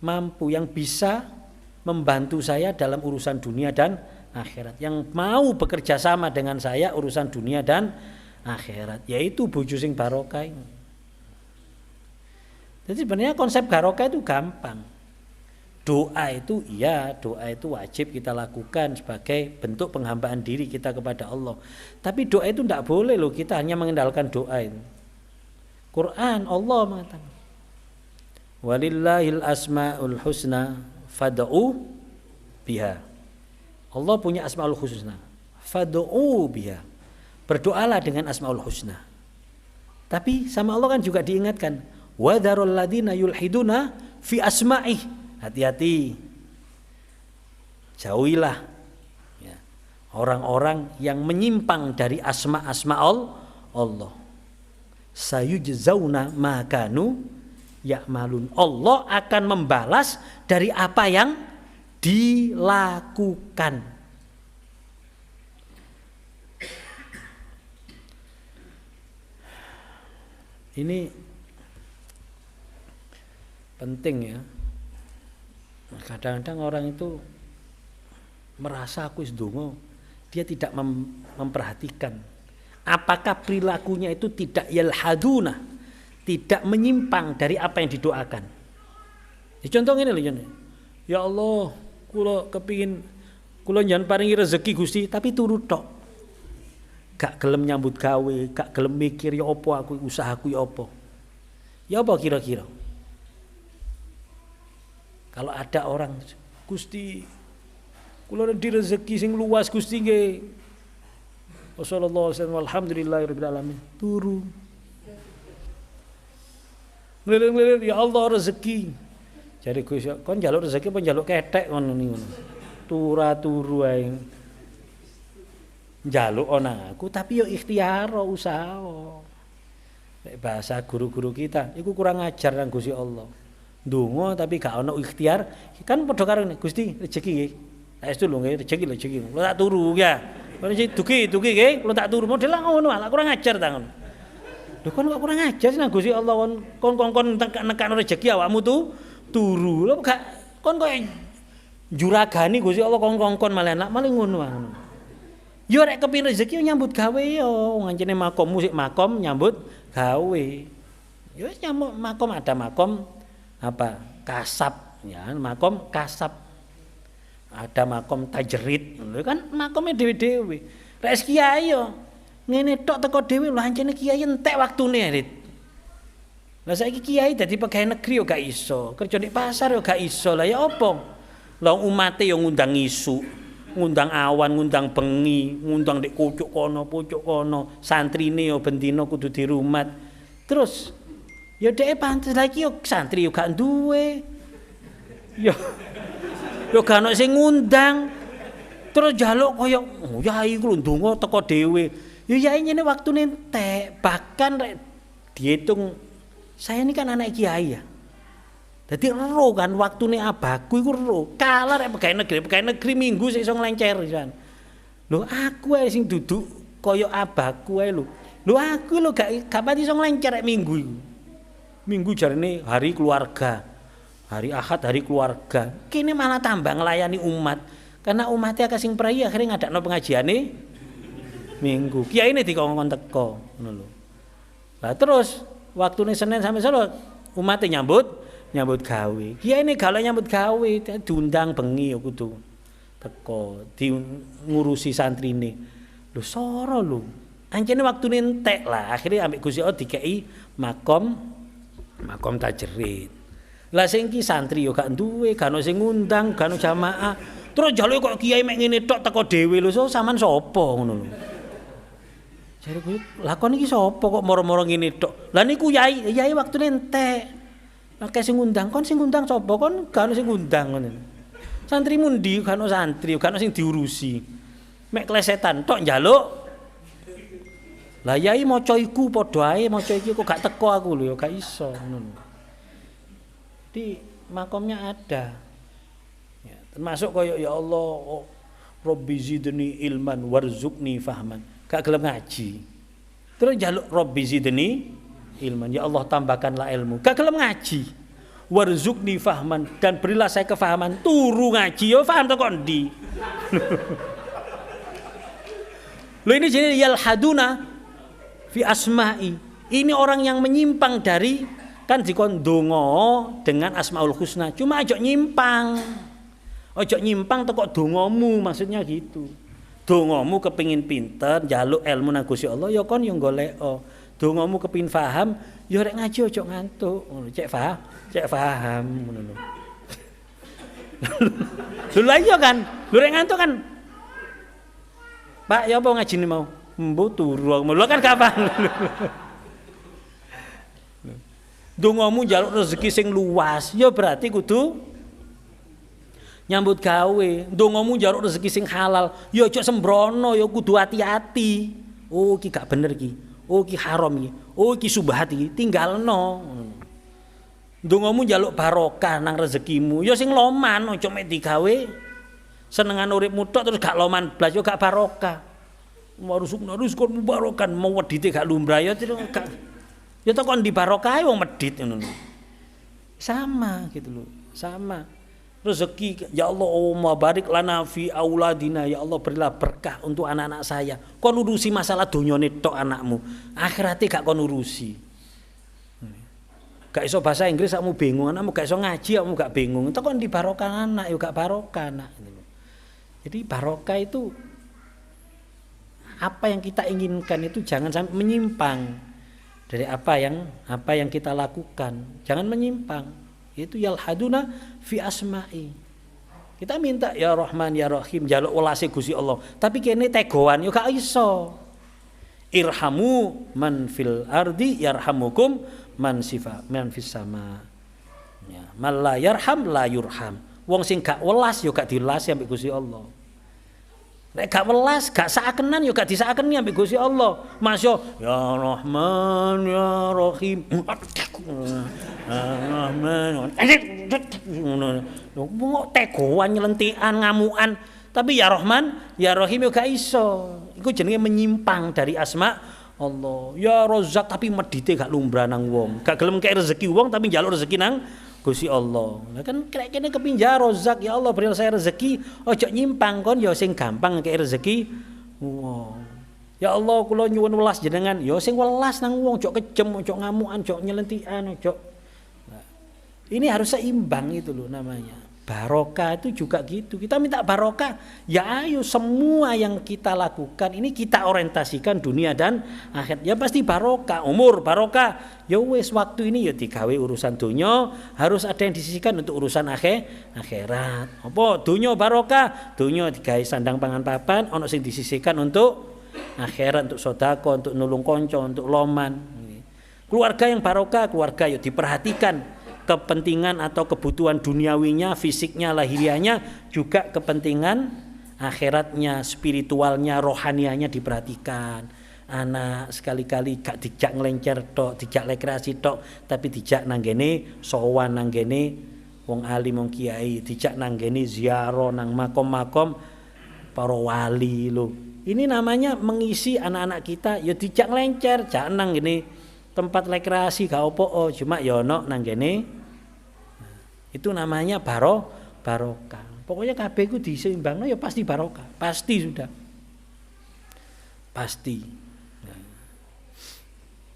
mampu, yang bisa membantu saya dalam urusan dunia dan akhirat, yang mau bekerja sama dengan saya urusan dunia dan akhirat, yaitu bojo sing barokah. Jadi sebenarnya konsep barokah itu gampang. Doa itu wajib kita lakukan sebagai bentuk penghambaan diri kita kepada Allah. Tapi doa itu tidak boleh loh kita hanya mengandalkan doa itu. Quran Allah mengatakan walillahil asmaul husna fad'u biha. Allah punya asmaul husna, fad'u biha. Berdoalah dengan asmaul husna. Tapi sama Allah kan juga diingatkan wa dzarul ladzina yulhiduna fi asma'ih. Hati-hati. Jauhilah ya, orang-orang yang menyimpang dari asma-asma Allah. Sayujzauna ma kanu ya'malun. Allah akan membalas dari apa yang dilakukan. Ini penting ya. Kadang-kadang orang itu merasa aku sedonga, dia tidak memperhatikan apakah perilakunya itu tidak yalhaduna, tidak menyimpang dari apa yang didoakan. Ya, contoh ini loh, ya Allah, kula kepingin kula njan paringi rezeki Gusti, tapi turu tok. Gak gelem nyambut gawe, gak gelem mikir ya apa aku usahaku ya apa. Ya apa kira-kira? Kalau ada orang, Gusti, kula di rezeki sing luas Gusti nggih. Wassallallahu alaihi wasallam alhamdulillahirabbil alamin. Turu. Ngelilir ya Allah rezeki. Jare Gusti, kon njaluk rezeki apa njaluk ketek ngono niku. Turu ae. Njaluk ana aku tapi yo ikhtiar usaha. Nek bahasa guru-guru kita iku kurang ajar nang Gusti Allah. Ndonga tapi gak ana ikhtiar, kan padha karo Gusti rezeki nggih. Saestu lho nggih rezeki. Lho tak turu ya. Kon dugi nggih, lho tak turu model ngono lah kurang ajar ta ngono. Lho kon kok kurang ajar sih nang Gusti Allah kon nekakno rezeki awakmu tuh turu. Lho gak kon kok juragani Gusti Allah kon malah enak malah ngono ngono. Yo rek kepin rezeki nyambut gawe yo, ngancene makommu sik makom nyambut gawe. Yo nyambut makom ada makom apa? Kasab ya, makom kasab. Ada makom tajrid, kan makomnya dewe-dewe. Rek kiai yo ngene tok teko dhewe lho ancene kiai entek waktune rit. Lah saiki kiai dadi pegawai negeri yo gak iso, kerja di pasar yo gak iso. Lah ya apa? Lah umate yo ngundang isu, ngundang awan, ngundang bengi, ngundang dek pucuk kono, santrine yo bendina kudu dirumat. Terus yo dhek pantes lagi yo santri yo gak duwe. Yo gak ono sing ngundang. Terus njaluk kaya yai ku ndonga teko dhewe. Yo yai nyene waktune entek, bahkan rek diitung saya ini kan anak kiai ya. Dadi ero kan waktune abahku iku ero. Kalah rek pegawai negeri minggu sik iso nglencer kan. Lho aku ae sing duduk kaya abahku ae lho. Lho aku lho gak pati iso nglencer rek minggu iku. Minggu jarene hari keluarga. Hari Ahad hari keluarga. Kini malah tambah ngelayani umat. Karena umatnya akeh sing prei akhirnya ngadakno pengajiane minggu. Kiai ini dikongkon teko ngono lho. Lah terus waktune Senin sampai Selasa umatnya nyambut gawe. Kiai ini gawe nyambut gawe, diundang bengi ya kudu teko, ngurusi santrine. Lho soro lho. Ancene waktune entek lah. Akhirnya ambek Gusti Allah dikei makom tajrid. Lah sing ki santri yo gak duwe, gak ono sing ngundang, gak ono jamaah. Terus njaluk kok kiai mek ngene tok teko dhewe lho, so sampean sapa ngono lho. Jare kuwi, lah kon iki sapa kok moro-moro ngene tok. Lah niku yai waktune entek. Akeh sing ngundang, kon sing ngundang sapa? Kon gak ono sing ngundang ngono. Santrimu ndi gak ono santri, gak ono sing diurusi. Mek klesetan tok njaluk. Lah yai maca iku padha ae, maca iki kok gak teko aku lho, gak iso ngono. Di makomnya ada ya, termasuk kaya ya Allah Rabbi zidni ilman warzuqni fahman, gak gelem ngaji terus njaluk Rabbi zidni ilman, ya Allah tambahkanlah ilmu, gak gelem ngaji, warzuqni fahman, dan berilah saya kefahaman, turu ngaji yo paham to kok ndi. Lho ini jadi yalhaduna fi asma'i, ini orang yang menyimpang dari kan dikon donga dengan Asmaul Husna, cuma ojo nyimpang teko dongamu, maksudnya gitu. Dongamu kepingin pinter, njaluk ilmu nang Gusti Allah, ya kon yo golek. Dongamu kepingin paham, ya rek ngaji ojo ngantuk, ngono cek paham ngono lho. Lho lha iya kan, lho rek ngantuk kan. Pak, ya apa ngajine mau? Mbo turu, lho kan gak paham. Dongamu njaluk rezeki sing luas, ya berarti kudu nyambut gawe. Dongamu njaluk rezeki sing halal, ya aja sembrono, ya kudu hati-hati. Oh iki gak bener iki. Oh iki haram iki. Oh iki subhat iki, tinggalno. Ndongamu njaluk barokah nang rezekimu, ya sing loman aja mek digawe senengan uripmu tok terus gak loman blas yo gak barokah. Warusukna rizqan mubarakan mau wedite gak lumrah ya gak. Ya tok kon dibarokahi wong medhit ngono lho. Sama gitu loh, sama. Rezeki ya Allah, Allahumma barik lana fi auladina, ya Allah berilah berkah untuk anak-anak saya. Kon urusi masalah donyane tok anakmu, akhirate gak kon urusi. Gak iso bahasa Inggris kamu bingung, anakmu gak iso ngaji kamu gak bingung. Itu kon di barokah anak yo gak barokah anak. Jadi barokah itu apa yang kita inginkan itu jangan sampai menyimpang dari apa yang kita lakukan. Jangan menyimpang. Itu yalhaduna fi asma'i. Kita minta ya Rahman ya Rahim jaluk welase Gusti Allah. Tapi kene tegoan yo gak iso. Irhamu man fil ardi yarhamukum man fis sama. Ya, man la yarham la yurham. Wong sing gak welas yo gak dilasi ambek Gusti Allah. Nek gak welas, gak saakenan yo gak disakeni ambek Gusti Allah. Masya ya Rahman ya Rahim. Rahman. Ngono tegoan nyelentikan ngamukan. Tapi ya Rahman, ya Rahim yo gak iso. Iku jenenge menyimpang dari asma Allah. Ya Razzaq tapi medite gak lumrah nang wong. Gak gelem kei rezeki wong tapi njaluk rezeki nang Gusti Allah. Lah kan kene kepinjar Razzaq ya Allah berilah saya rezeki, ojo nyimpang kon ya sing gampang kei rezeki wong. Ya Allah kula nyuwun welas jenengan, ya sing welas nang wong, ojo kejem, ojo ngamukan, ojo nyelentikan, ojo. Nah, ini harus seimbang itu loh namanya. Barokah itu juga gitu. Kita minta barokah, ya ayo semua yang kita lakukan ini kita orientasikan dunia dan akhirat. Ya pasti barokah, umur barokah. Ya wis waktu ini ya digawe urusan dunia, harus ada yang disisihkan untuk urusan akhirat. Apa dunia barokah, dunia digawe sandang pangan papan, ono sing disisihkan untuk akhirat, untuk sedekah, untuk nulung konco, untuk loman. Keluarga yang barokah, keluarga ya diperhatikan. Kepentingan atau kebutuhan duniawinya, fisiknya, lahiriahnya, juga kepentingan akhiratnya, spiritualnya, rohanianya diperhatikan. Anak sekali-kali gak dijak ngelencer tok, dijak rekreasi tok, tapi dijak nanggene sowan, nanggene wong alim, wong kiai, dijak nanggene ziarah nang makom-makom para wali lho. Ini namanya mengisi anak-anak kita, ya dijak ngelencer, jak nang ngene tempat rekreasi gak opo, cuma ya ono nanggene. Itu namanya barokah. Pokoknya kabeh ku diseimbangno ya pasti barokah, pasti sudah. Pasti. Nah,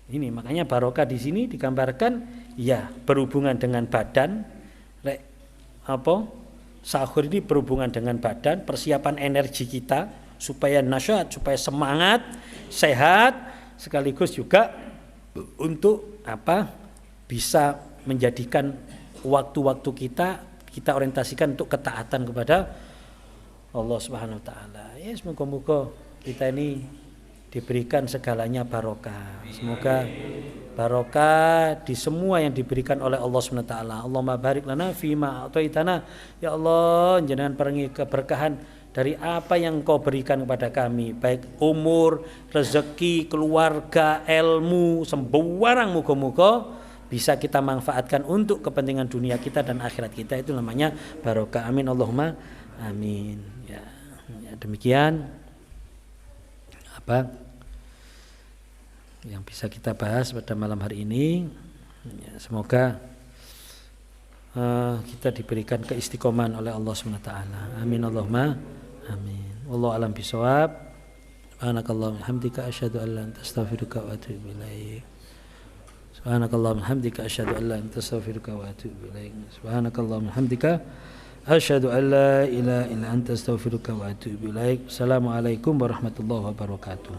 ini makanya barokah di sini digambarkan ya berhubungan dengan badan. Sahur ini berhubungan dengan badan, persiapan energi kita supaya nasyat, supaya semangat, sehat, sekaligus juga untuk bisa menjadikan waktu-waktu kita orientasikan untuk ketaatan kepada Allah Subhanahu wa taala. Ya semoga-moga kita ini diberikan segalanya barokah. Semoga barokah di semua yang diberikan oleh Allah Subhanahu wa taala. Allahumma barik lana fima ataitana. Ya Allah, jenengan paringi keberkahan dari apa yang Kau berikan kepada kami, baik umur, rezeki, keluarga, ilmu, sembarang muga-muga bisa kita manfaatkan untuk kepentingan dunia kita dan akhirat kita. Itu namanya barokah. Amin Allahumma amin. Ya demikian apa yang bisa kita bahas pada malam hari ini. Ya, semoga kita diberikan keistiqomahan oleh Allah Subhanahu wa taala. Amin Allahumma amin. Wallahu alam bisawab. Subhanakallahumma hamdika asyhadu an la ilaha illa anta astaghfiruka wa atubu ilaik. Subhanakallahumma hamdika asyhadu an la ilaha illa anta astaghfiruka wa atubu ilaik. Subhanakallahumma hamdika asyhadu an la ilaha illa anta astaghfiruka wa atubu ilaik. Assalamualaikum warahmatullahi wabarakatuh.